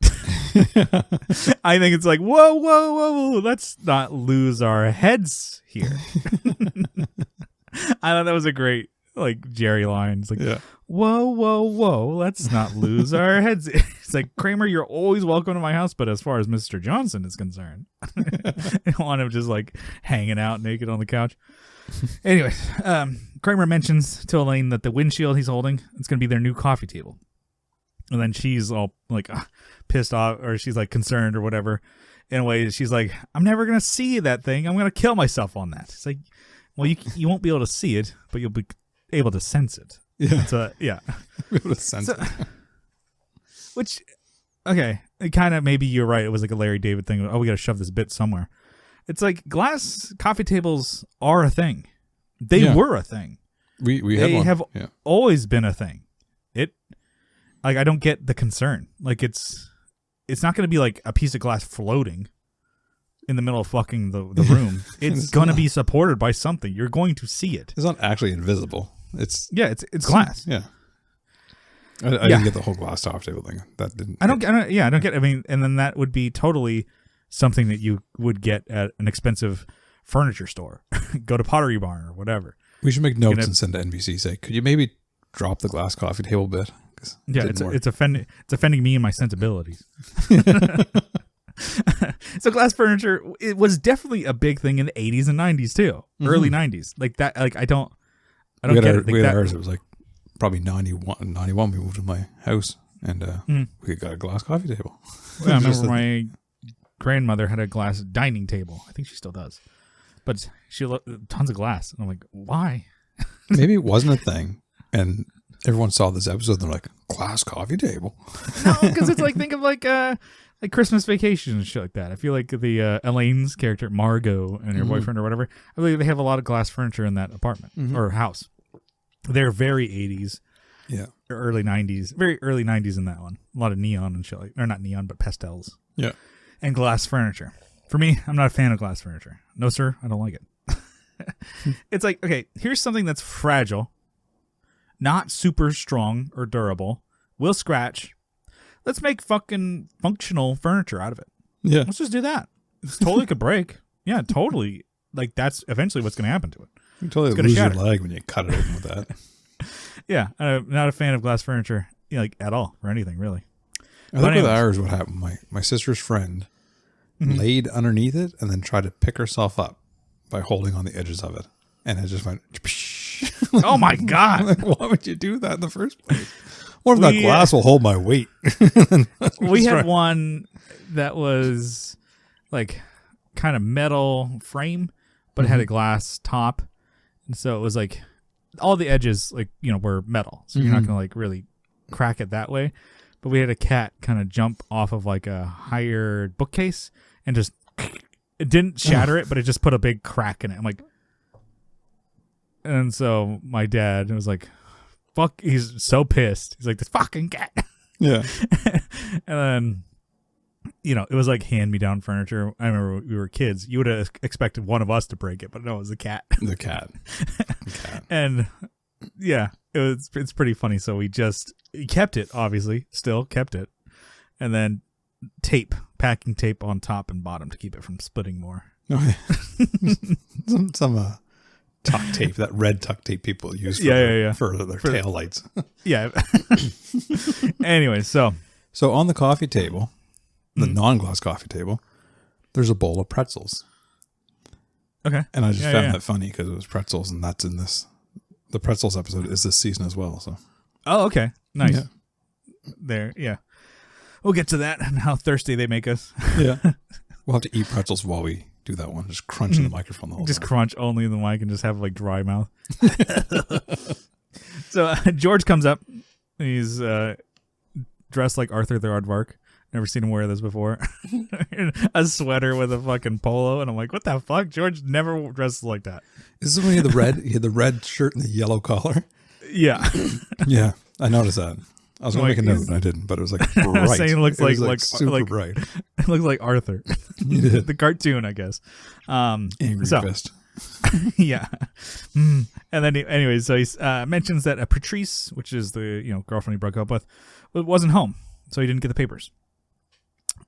I think it's like whoa, let's not lose our heads here. I thought that was a great like Jerry line. It's like whoa, let's not lose our heads. It's like, Kramer, you're always welcome to my house, but as far as Mr. Johnson is concerned, I don't want him just like hanging out naked on the couch. Anyways, Kramer mentions to Elaine that the windshield he's holding, it's going to be their new coffee table. And then she's all like pissed off, or she's like concerned or whatever. In a way, she's like, I'm never going to see that thing. I'm going to kill myself on that. It's like, well, you won't be able to see it, but you'll be able to sense it. Yeah. So, yeah. Be able to sense it. Which, okay, it kind of, maybe you're right. It was like a Larry David thing. Oh, we got to shove this bit somewhere. It's like glass coffee tables are a thing. They were a thing. They have always been a thing. Like, I don't get the concern. Like, it's not going to be like a piece of glass floating in the middle of fucking the room. It's going to be supported by something. You're going to see it. It's not actually invisible. It's glass. Yeah. I didn't get the whole glass top table thing. That didn't. I don't get. I mean, and then that would be totally something that you would get at an expensive furniture store. Go to Pottery Barn or whatever. We should make notes and send to NBC. Say, could you maybe drop the glass coffee table bit? Yeah, it's offending me and my sensibilities. So glass furniture, it was definitely a big thing in the 80s and 90s too. Early 90s. Like that. Like I don't get it. We had ours. It was like probably 91 we moved to my house, and we got a glass coffee table. Well, I remember my grandmother had a glass dining table. I think she still does, but she tons of glass. And I'm like, why? Maybe it wasn't a thing, and everyone saw this episode and they're like, glass coffee table. No, because it's like, think of like Christmas Vacation and shit like that. I feel like the Elaine's character, Margot, and her boyfriend or whatever, I believe they have a lot of glass furniture in that apartment or house. They're very 80s. Yeah. Or early 90s. Very early 90s in that one. A lot of neon and shit like, or not neon, but pastels. Yeah. And glass furniture. For me, I'm not a fan of glass furniture. No, sir, I don't like it. It's like, okay, here's something that's fragile, not super strong or durable, will scratch. Let's make fucking functional furniture out of it. Yeah. Let's just do that. It's totally could break. Yeah, totally. Like, that's eventually what's going to happen to it. You totally lose your leg when you cut it open with that. Yeah, I'm not a fan of glass furniture, like, at all, or anything, really. I think with ours, what happened, my sister's friend laid underneath it and then tried to pick herself up by holding on the edges of it. And it just went, oh my God. Like, why would you do that in the first place? What if that glass will hold my weight? We had one that was like kind of metal frame, but it had a glass top. And so it was like all the edges, like, were metal. So you're not going to like really crack it that way. But we had a cat kind of jump off of like a higher bookcase and just, it didn't shatter it, but it just put a big crack in it. I'm like, and so my dad was like, fuck, he's so pissed. He's like, this fucking cat. Yeah. And then, it was like hand-me-down furniture. I remember we were kids. You would have expected one of us to break it, but no, it was the cat. The cat. And Yeah, it's pretty funny. So we kept it, obviously, still kept it, and then packing tape on top and bottom to keep it from splitting more. Okay. some tuck tape, that red tuck tape people use for their tail lights. Yeah. Anyway, so on the coffee table, the non-gloss coffee table, there's a bowl of pretzels. Okay. And I just found that funny because it was pretzels, and that's in this. The pretzels episode is this season as well. So. Oh, okay. Nice. Yeah. There, yeah. We'll get to that and how thirsty they make us. Yeah. We'll have to eat pretzels while we do that one. Just crunch in the microphone the whole time. Just crunch only in the mic and just have like dry mouth. So George comes up. He's dressed like Arthur the Aardvark. Never seen him wear this before. A sweater with a fucking polo, and I'm like, what the fuck? George never dresses like that. Is this when he had the red? He had the red shirt and the yellow collar. Yeah. Yeah, I noticed that. I was going to make a note, and I didn't, but it was like bright. Saying it looks like super bright. It looks like Arthur, the cartoon, I guess. Angry Fist. Yeah. And then, anyways, so he mentions that Patrice, which is the girlfriend he broke up with, wasn't home, so he didn't get the papers.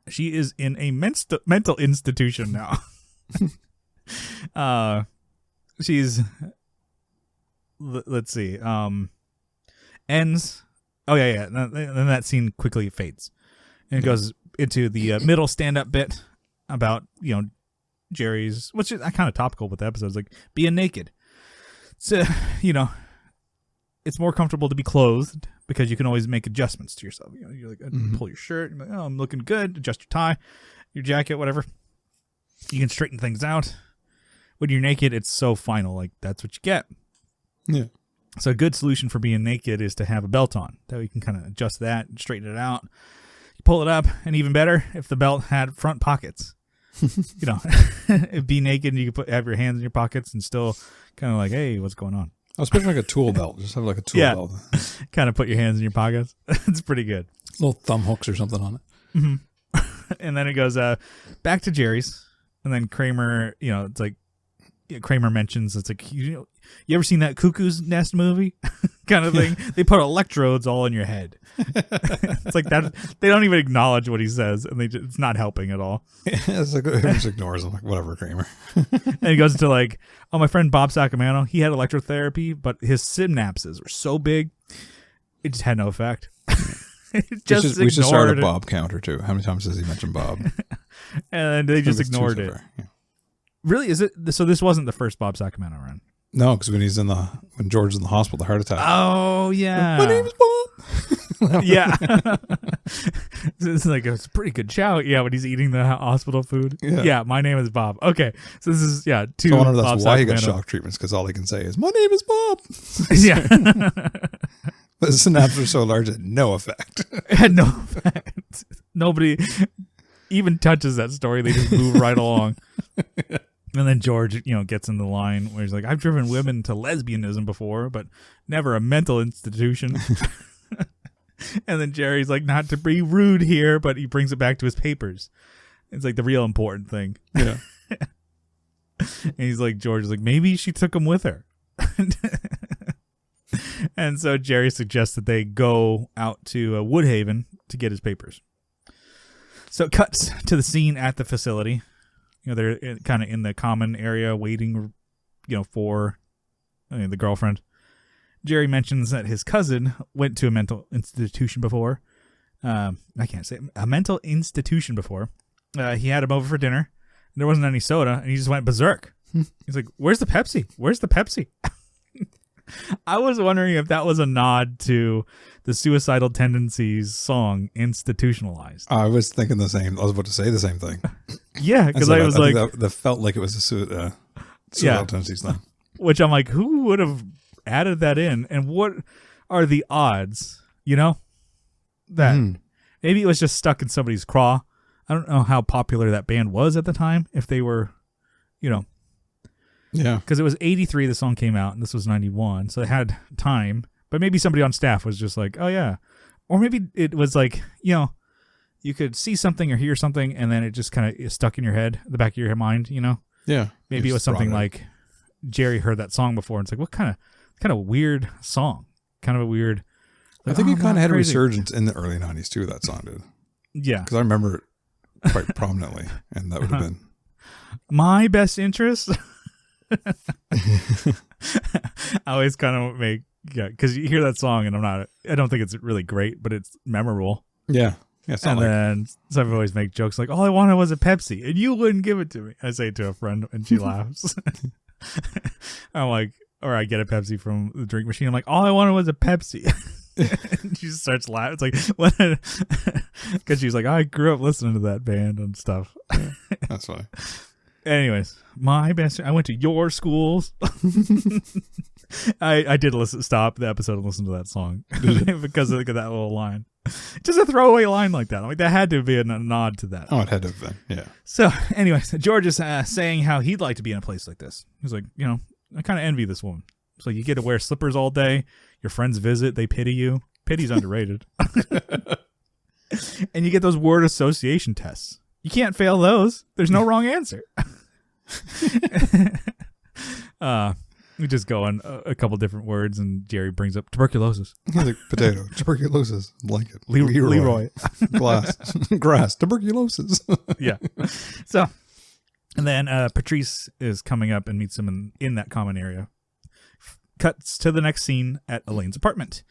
She is in a mental institution now. She's, let's see, ends. Oh, yeah. And then that scene quickly fades. And it goes into the middle stand-up bit about, Jerry's, which is kind of topical with the episodes, like being naked. So, it's more comfortable to be clothed because you can always make adjustments to yourself. You're like, pull your shirt, you're like, oh, I'm looking good, adjust your tie, your jacket, whatever. You can straighten things out. When you're naked, it's so final, like that's what you get. Yeah. So a good solution for being naked is to have a belt on. That way you can kind of adjust that and straighten it out. You pull it up, and even better if the belt had front pockets. Be naked and you can have your hands in your pockets and still kind of like, hey, what's going on? I was picturing like a tool belt. Just have like a tool belt. Kind of put your hands in your pockets. It's pretty good. Little thumb hooks or something on it. Mm-hmm. And then it goes back to Jerry's. And then Kramer, it's like, Kramer mentions, it's like, you ever seen that Cuckoo's Nest movie kind of thing? They put electrodes all in your head. It's like that. They don't even acknowledge what he says, and it's not helping at all. It's like he just ignores him, like, whatever, Kramer. And he goes into like, oh, my friend Bob Sacamano, he had electrotherapy, but his synapses were so big, it just had no effect. We should start a Bob counter too. How many times does he mention Bob? And they just ignored it. Yeah. Really? Is it? So this wasn't the first Bob Sacamano run? No, because when George's in the hospital, the heart attack. Oh yeah. My name is Bob. Yeah. It's like it's a pretty good shout. Yeah, when he's eating the hospital food. Yeah, my name is Bob. Okay, so this is two. So I wonder if that's why he got shock treatments, because all he can say is my name is Bob. Yeah. But the synapses were so large it had no effect. It had no effect. Nobody even touches that story. They just move right along. And then George, gets in the line where he's like, I've driven women to lesbianism before, but never a mental institution. And then Jerry's like, not to be rude here, but he brings it back to his papers. It's like the real important thing. Yeah. And he's like, George is like, maybe she took him with her. And so Jerry suggests that they go out to Woodhaven to get his papers. So it cuts to the scene at the facility. They're kind of in the common area waiting, for the girlfriend. Jerry mentions that his cousin went to a mental institution before. I can't say a mental institution before. He had him over for dinner. There wasn't any soda, and he just went berserk. He's like, "Where's the Pepsi? Where's the Pepsi?" I was wondering if that was a nod to the Suicidal Tendencies song "Institutionalized." I was thinking the same. I was about to say the same thing. Yeah, because I was like, that felt like it was a Suicidal Tendencies thing. Which I'm like, who would have added that in? And what are the odds? That maybe it was just stuck in somebody's craw. I don't know how popular that band was at the time. If they were, Yeah. Because it was 83 the song came out, and this was 91, so they had time. But maybe somebody on staff was just like, oh, yeah. Or maybe it was like, you could see something or hear something, and then it just kind of stuck in your head, the back of your mind, Yeah. Maybe it was something like Jerry heard that song before, and it's like, what kind of kind of weird song. Kind of a weird. I think it kind of had a resurgence in the early 90s too, that song did. Yeah. Because I remember it quite prominently, and that would have been My Best Interest. I always kind of make, because you hear that song and I don't think it's really great, but it's memorable. Yeah. Yeah. And then some always make jokes like, all I wanted was a Pepsi and you wouldn't give it to me. I say it to a friend and she laughs. I'm like, or I get a Pepsi from the drink machine. I'm like, all I wanted was a Pepsi. And she just starts laughing. It's like, what? Because she's like, I grew up listening to that band and stuff. Yeah, that's funny. Anyways, I went to your schools. I did stop the episode and listen to that song because of that little line. Just a throwaway line like that. I'm like, that had to be a nod to that. Oh, it had to have been. Yeah. So, anyways, George is saying how he'd like to be in a place like this. He's like, I kind of envy this woman. So you get to wear slippers all day. Your friends visit. They pity you. Pity's underrated. And you get those word association tests. You can't fail those. There's no wrong answer. We just go on a couple different words, and Jerry brings up tuberculosis. He's like, potato, tuberculosis, blanket, Leroy. grass, tuberculosis. Yeah. So, and then Patrice is coming up and meets him in that common area. Cuts to the next scene at Elaine's apartment.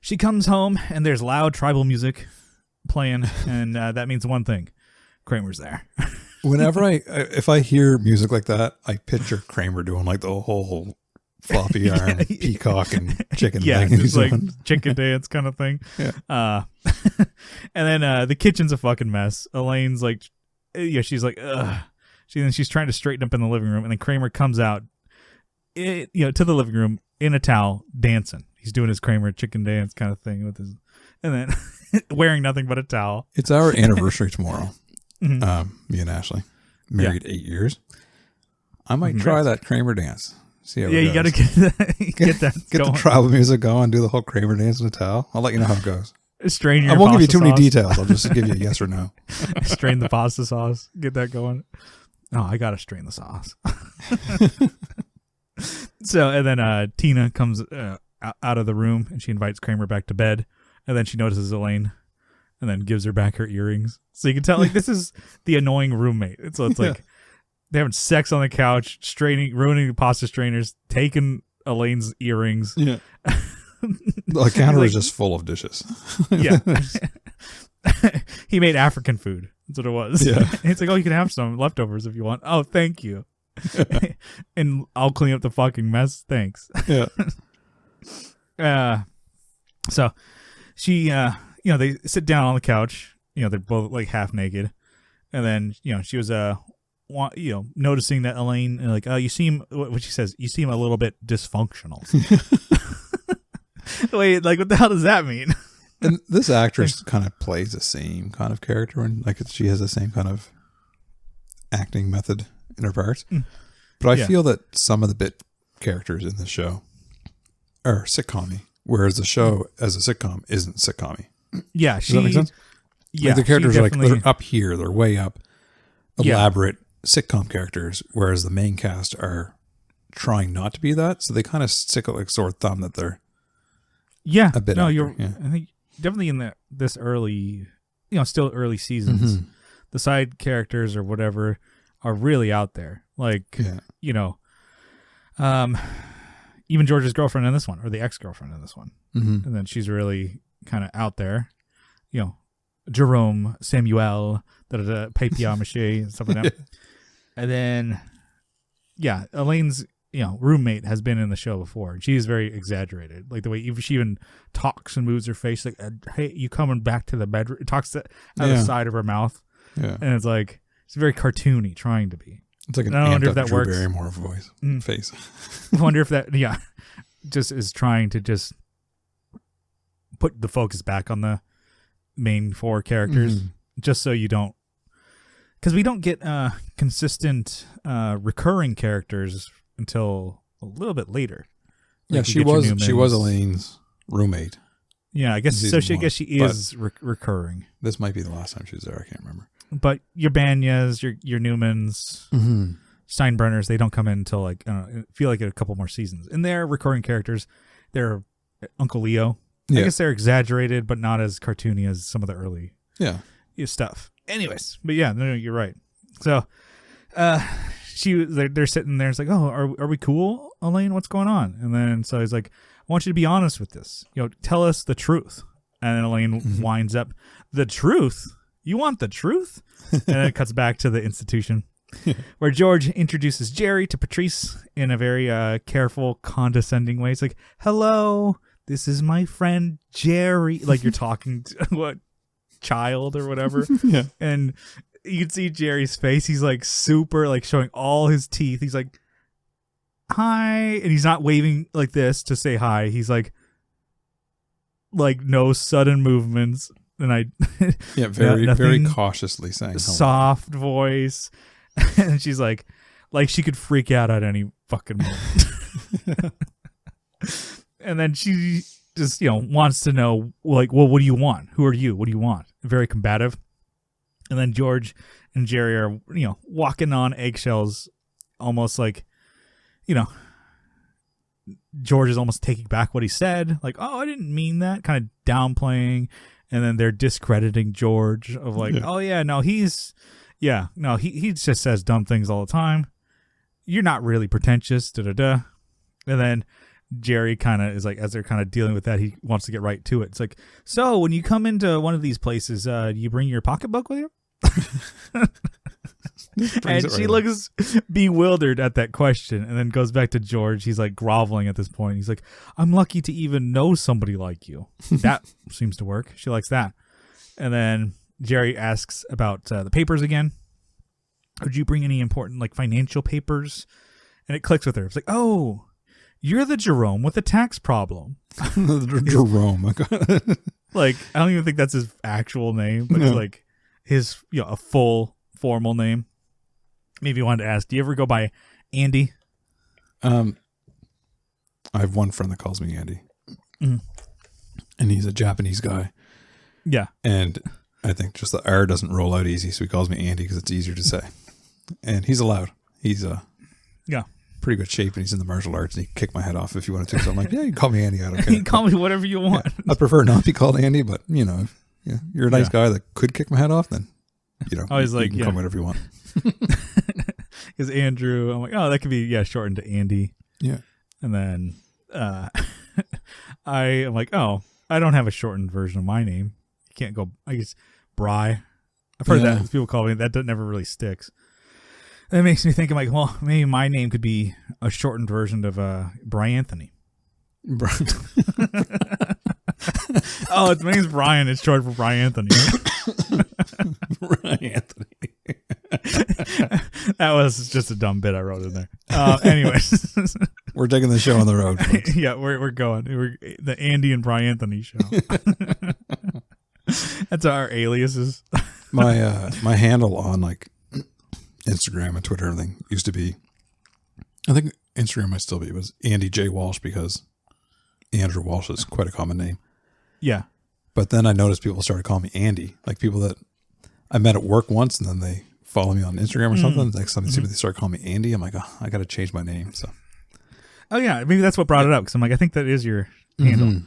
She comes home, and there's loud tribal music playing, and that means one thing. Kramer's there. Whenever if I hear music like that, I picture Kramer doing like the whole floppy arm peacock and chicken thing. Just like chicken dance kind of thing. Yeah. And then the kitchen's a fucking mess. Elaine's like, she's like, ugh. She's trying to straighten up in the living room, and then Kramer comes out, to the living room in a towel, dancing. He's doing his Kramer chicken dance kind of thing with his, and then wearing nothing but a towel. It's our anniversary tomorrow. Mm-hmm. Me and Ashley, married 8 years. I might try that Kramer dance. See how it goes. You got to get that get going. the tribal music going, do the whole Kramer dance in a towel. I'll let you know how it goes. Strain your I won't give you too sauce. many details. I'll just give you a yes or no. Strain the pasta sauce. Get that going. Oh, I got to strain the sauce. So, and then Tina comes out of the room, and she invites Kramer back to bed, and then she notices Elaine, and then gives her back her earrings. So you can tell, like, this is the annoying roommate. So it's like they're having sex on the couch, ruining the pasta strainers, taking Elaine's earrings. Yeah. The counter is just full of dishes. Yeah. He made African food. That's what it was. Yeah. It's like, oh, you can have some leftovers if you want. Oh, thank you. And I'll clean up the fucking mess. Thanks. Yeah. So she, they sit down on the couch. They're both like half naked. And then, she was, noticing that Elaine, like, oh, you seem, what she says, you seem a little bit dysfunctional. Wait, like, what the hell does that mean? And this actress kind of plays the same kind of character, and like she has the same kind of acting method in her parts. But I feel that some of the bit characters in the show are sitcom-y, whereas the show as a sitcom isn't sitcom-y. Yeah, does that make sense? Yeah, like the characters are like they're up here, they're way up, elaborate sitcom characters, whereas the main cast are trying not to be that, so they kind of stick out like sore thumb that they're a bit. No, actor. I think definitely in this early, still early seasons, the side characters or whatever are really out there. Like, even George's girlfriend in this one, or the ex-girlfriend in this one, and then she's really kind of out there. Jerome, Samuel, papier-mâché, and stuff like that. And then, Elaine's, roommate has been in the show before. She's very exaggerated. Like the way she even talks and moves her face. Like, hey, you coming back to the bedroom? It talks out the side of her mouth. Yeah. And it's like, it's very cartoony trying to be. It's like an amped up Drew Barrymore voice, face. I wonder if that, just is trying to just put the focus back on the main four characters, just so you don't, because we don't get consistent recurring characters until a little bit later. Like she was Elaine's roommate. Yeah, I guess so. I guess she is recurring. This might be the last time she was there. I can't remember. But your Banyas, your Newmans, Steinbrenners, they don't come in until like, I don't know, I feel like a couple more seasons. And they're recurring characters. They're Uncle Leo. I guess they're exaggerated, but not as cartoony as some of the early stuff. Anyways, but yeah, no, you're right. So they're sitting there. It's like, oh, are we cool, Elaine? What's going on? And then so he's like, I want you to be honest with this. Tell us the truth. And then Elaine winds up, the truth? You want the truth? And then it cuts back to the institution where George introduces Jerry to Patrice in a very careful, condescending way. It's like, hello, this is my friend Jerry. Like you're talking to what, child or whatever. Yeah. And you can see Jerry's face. He's like super, like showing all his teeth. He's like, hi. And he's not waving like this to say hi. He's like no sudden movements. And very cautiously saying hello. Soft voice. And she's like she could freak out at any fucking moment. And then she just, wants to know, like, well, what do you want? Who are you? What do you want? Very combative. And then George and Jerry are, walking on eggshells, almost like, George is almost taking back what he said. Like, oh, I didn't mean that. Kind of downplaying. And then they're discrediting George of like, oh, yeah, no, he just says dumb things all the time. You're not really pretentious, da-da-da. And then Jerry kind of is like, as they're kind of dealing with that, he wants to get right to it. It's like, so when you come into one of these places, do you bring your pocketbook with you? And she looks bewildered at that question and then goes back to George. He's like groveling at this point. He's like, I'm lucky to even know somebody like you. That seems to work. She likes that. And then Jerry asks about the papers again. Would you bring any important like financial papers? And it clicks with her. It's like, oh, you're the Jerome with the tax problem. Jerome. Like, I don't even think that's his actual name, but it's like his, a full formal name. Maybe you wanted to ask, do you ever go by Andy? I have one friend that calls me Andy. And he's a Japanese guy. Yeah. And I think just the R doesn't roll out easy, so he calls me Andy because it's easier to say. And he's allowed. He's pretty good shape, and he's in the martial arts, and he can kick my head off if you want to. So I'm like, yeah, you can call me Andy. I don't care. You can call me whatever you want. Yeah. I prefer not to be called Andy, but if you're a nice guy that could kick my head off, then always you can call me whatever you want. Because Andrew, I'm like, oh, that could be shortened to Andy. Yeah. And then I am like, oh, I don't have a shortened version of my name. You can't go. I guess Bry. I've heard that people call me that never really sticks. That makes me think, I'm like, well, maybe my name could be a shortened version of Brian Anthony. Oh, my name's Brian. It's short for Brian Anthony. Brian Anthony. That was just a dumb bit I wrote in there. Anyways, we're taking the show on the road. Folks. Yeah, we're going. We're the Andy and Brian Anthony show. That's our aliases. My handle on like Instagram and Twitter and everything used to be, I think Instagram might still be, was Andy J. Walsh because Andrew Walsh is quite a common name. Yeah. But then I noticed people started calling me Andy, like people that I met at work once and then they follow me on Instagram or something. Next time they see me, they start calling me Andy. I'm like, oh, I got to change my name. So. Oh yeah, maybe that's what brought it up because I'm like, I think that is your handle.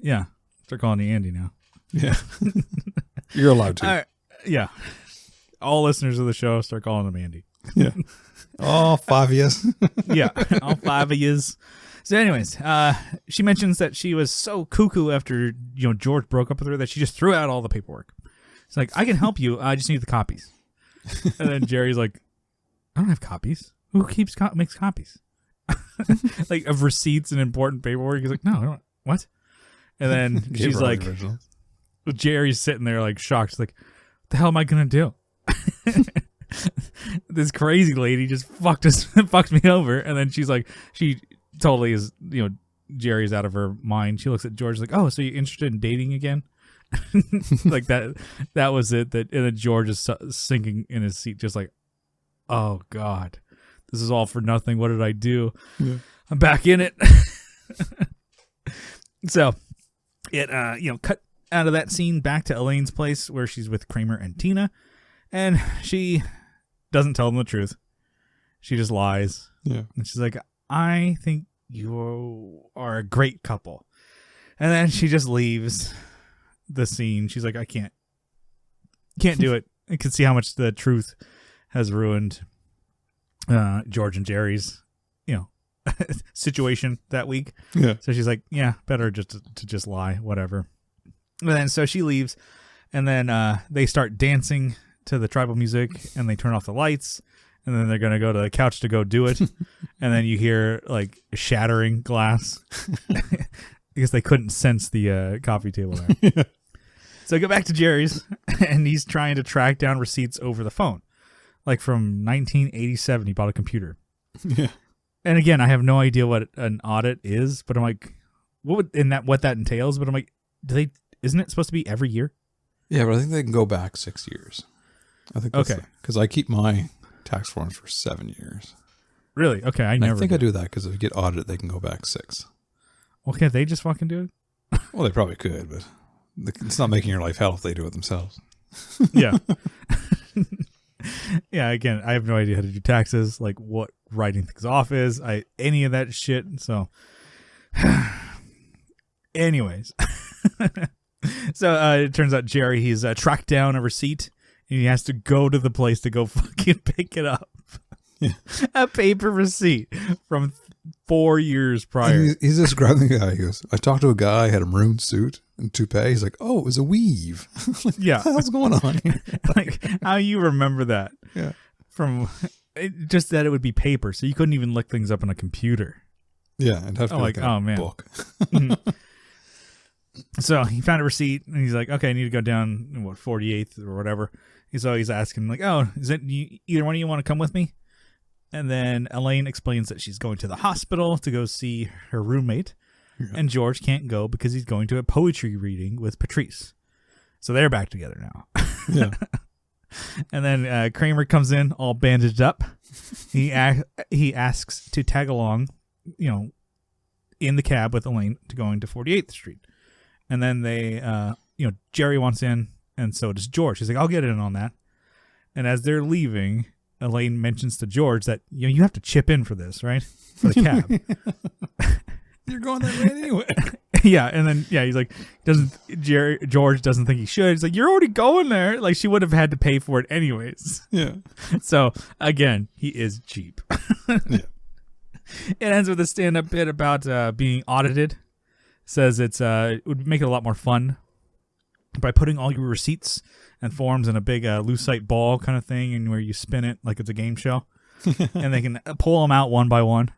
Yeah, start calling you Andy now. Yeah, you're allowed to. Yeah, all listeners of the show start calling him Andy. Yeah, all 5 years. Yeah, all 5 of yous. So, anyways, she mentions that she was so cuckoo after George broke up with her that she just threw out all the paperwork. It's like, I can help you. I just need the copies. And then Jerry's like, I don't have copies. Who makes copies? Like of receipts and important paperwork. He's like, no, I don't. What? And then she's like, Jerry's sitting there like shocked. She's like, what the hell am I gonna do? This crazy lady just fucked me over. And then she's like, she totally is, Jerry's out of her mind. She looks at George like, oh, so you're interested in dating again? Like that was it. And then George is sinking in his seat, just like, oh God, this is all for nothing. What did I do? Yeah. I'm back in it. So it cut out of that scene back to Elaine's place where she's with Kramer and Tina, and she doesn't tell them the truth. She just lies. Yeah. And she's like, I think you are a great couple. And then she just leaves the scene. She's like, I can't do it. I can see how much the truth has ruined George and Jerry's, situation that week. Yeah. So she's like, yeah, better just to just lie, whatever. And then so she leaves, and then they start dancing to the tribal music, and they turn off the lights, and then they're gonna go to the couch to go do it, and then you hear like shattering glass because they couldn't sense the coffee table there. Yeah. So I go back to Jerry's, and he's trying to track down receipts over the phone, like from 1987. He bought a computer. Yeah. And again, I have no idea what an audit is, but I'm like, what that entails? But I'm like, isn't it supposed to be every year? Yeah, but I think they can go back 6 years. I think that's okay, because I keep my tax forms for 7 years. Really? Okay, I think I do that because if you get audited, they can go back 6. Well, can't they just fucking do it? Well, they probably could, but it's not making your life hell if they do it themselves. Yeah. Yeah, again, I have no idea how to do taxes, like what writing things off is, any of that shit. So, anyways. So it turns out Jerry, he's tracked down a receipt, and he has to go to the place to go fucking pick it up. Yeah. A paper receipt from 4 years prior. He's describing the guy. He goes, I talked to a guy, had a maroon suit and toupee. He's like, oh, it was a weave. Like, yeah. What the hell's going on here? Like, how you remember that? Yeah. Just that it would be paper, so you couldn't even look things up on a computer. Yeah, and have to like, oh, man. book. So he found a receipt, and he's like, okay, I need to go down, 48th or whatever. So he's asking, like, oh, is it either one of you want to come with me? And then Elaine explains that she's going to the hospital to go see her roommate, and George can't go because he's going to a poetry reading with Patrice. So they're back together now. Yeah. And then Kramer comes in all bandaged up. He asks to tag along, in the cab with Elaine to going to 48th Street. And then they, Jerry wants in, and so does George. He's like, I'll get in on that. And as they're leaving, Elaine mentions to George that you have to chip in for this, right? For the cab. You're going that way anyway. Yeah, and then he's like, George doesn't think he should. He's like, you're already going there. Like, she would have had to pay for it anyways. Yeah. So again, he is cheap. Yeah. It ends with a stand-up bit about being audited. Says it would make it a lot more fun by putting all your receipts and forms in a big lucite ball kind of thing, and where you spin it like it's a game show, and they can pull them out one by one.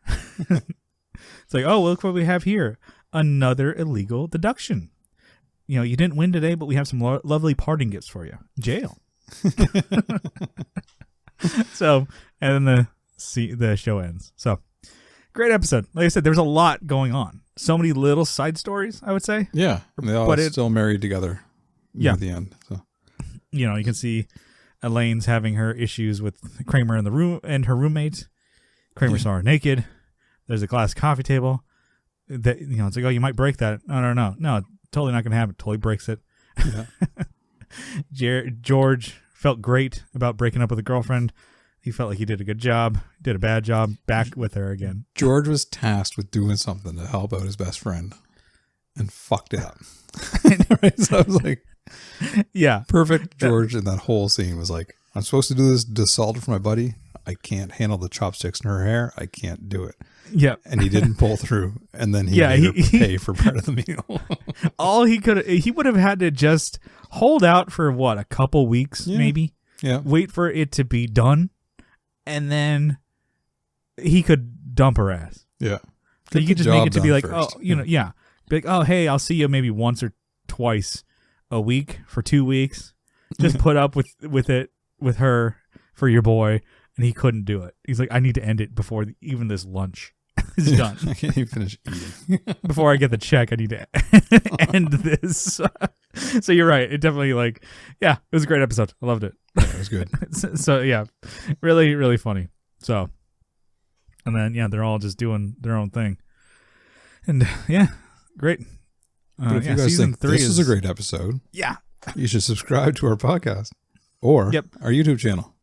It's like, oh, look what we have here. Another illegal deduction. You didn't win today, but we have some lovely parting gifts for you. Jail. So, and then the show ends. So, great episode. Like I said, there's a lot going on. So many little side stories, I would say. Yeah. And they all still married together at the end. So. You can see Elaine's having her issues with Kramer in the room and her roommate. Kramer saw her naked. There's a glass coffee table. That it's like, oh, you might break that. No, totally not gonna happen. Totally breaks it. Yeah. George felt great about breaking up with a girlfriend. He felt like he did a good job. Did a bad job. Back with her again. George was tasked with doing something to help out his best friend, and fucked it up. Right? So I was like, yeah, perfect. George in that whole scene was like, I'm supposed to do this to salt for my buddy. I can't handle the chopsticks in her hair. I can't do it. Yeah. And he didn't pull through. And then he made her pay for part of the meal. All he would have had to just hold out for a couple weeks, maybe. Yeah. Wait for it to be done. And then he could dump her ass. Yeah. So you could just make it to be like, first. Be like, oh, hey, I'll see you maybe once or twice a week for 2 weeks. Just put up with it with her for your boy. And he couldn't do it. He's like, I need to end it before even this lunch is done. I can't even finish eating. Before I get the check, I need to end this. So you're right. It definitely it was a great episode. I loved it. Yeah, it was good. So yeah, really, really funny. So, and then they're all just doing their own thing. And great. But if you guys think this is a great episode, you should subscribe to our podcast or our YouTube channel.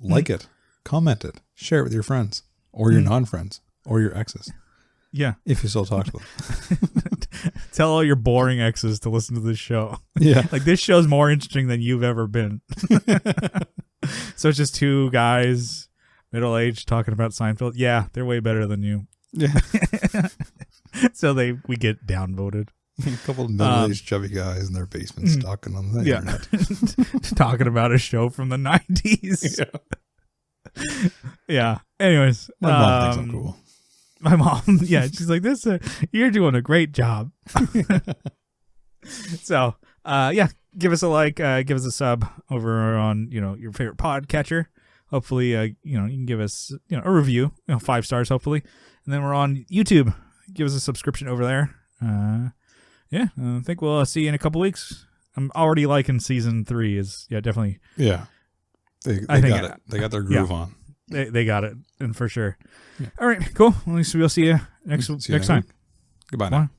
Like it. comment it, share it with your friends or your non-friends or your exes. Yeah. If you still talk to them. Tell all your boring exes to listen to this show. Yeah. Like, this show's more interesting than you've ever been. So it's just two guys, middle-aged, talking about Seinfeld. Yeah, they're way better than you. Yeah. So we get downvoted. A couple of middle-aged chubby guys in their basements talking on the internet. Talking about a show from the 90s. Yeah. Anyways. My mom thinks I'm cool. My mom, yeah, she's like, "This, you're doing a great job." So, yeah, give us a like, give us a sub over on, your favorite podcatcher. Hopefully, you can give us, a review, 5 stars, hopefully. And then we're on YouTube. Give us a subscription over there. Yeah, I think we'll see you in a couple weeks. I'm already liking season 3. Definitely. Yeah, they got it. They got their groove on. They got it, and for sure. Yeah. All right, cool. At least we'll see you next time. Goodbye now.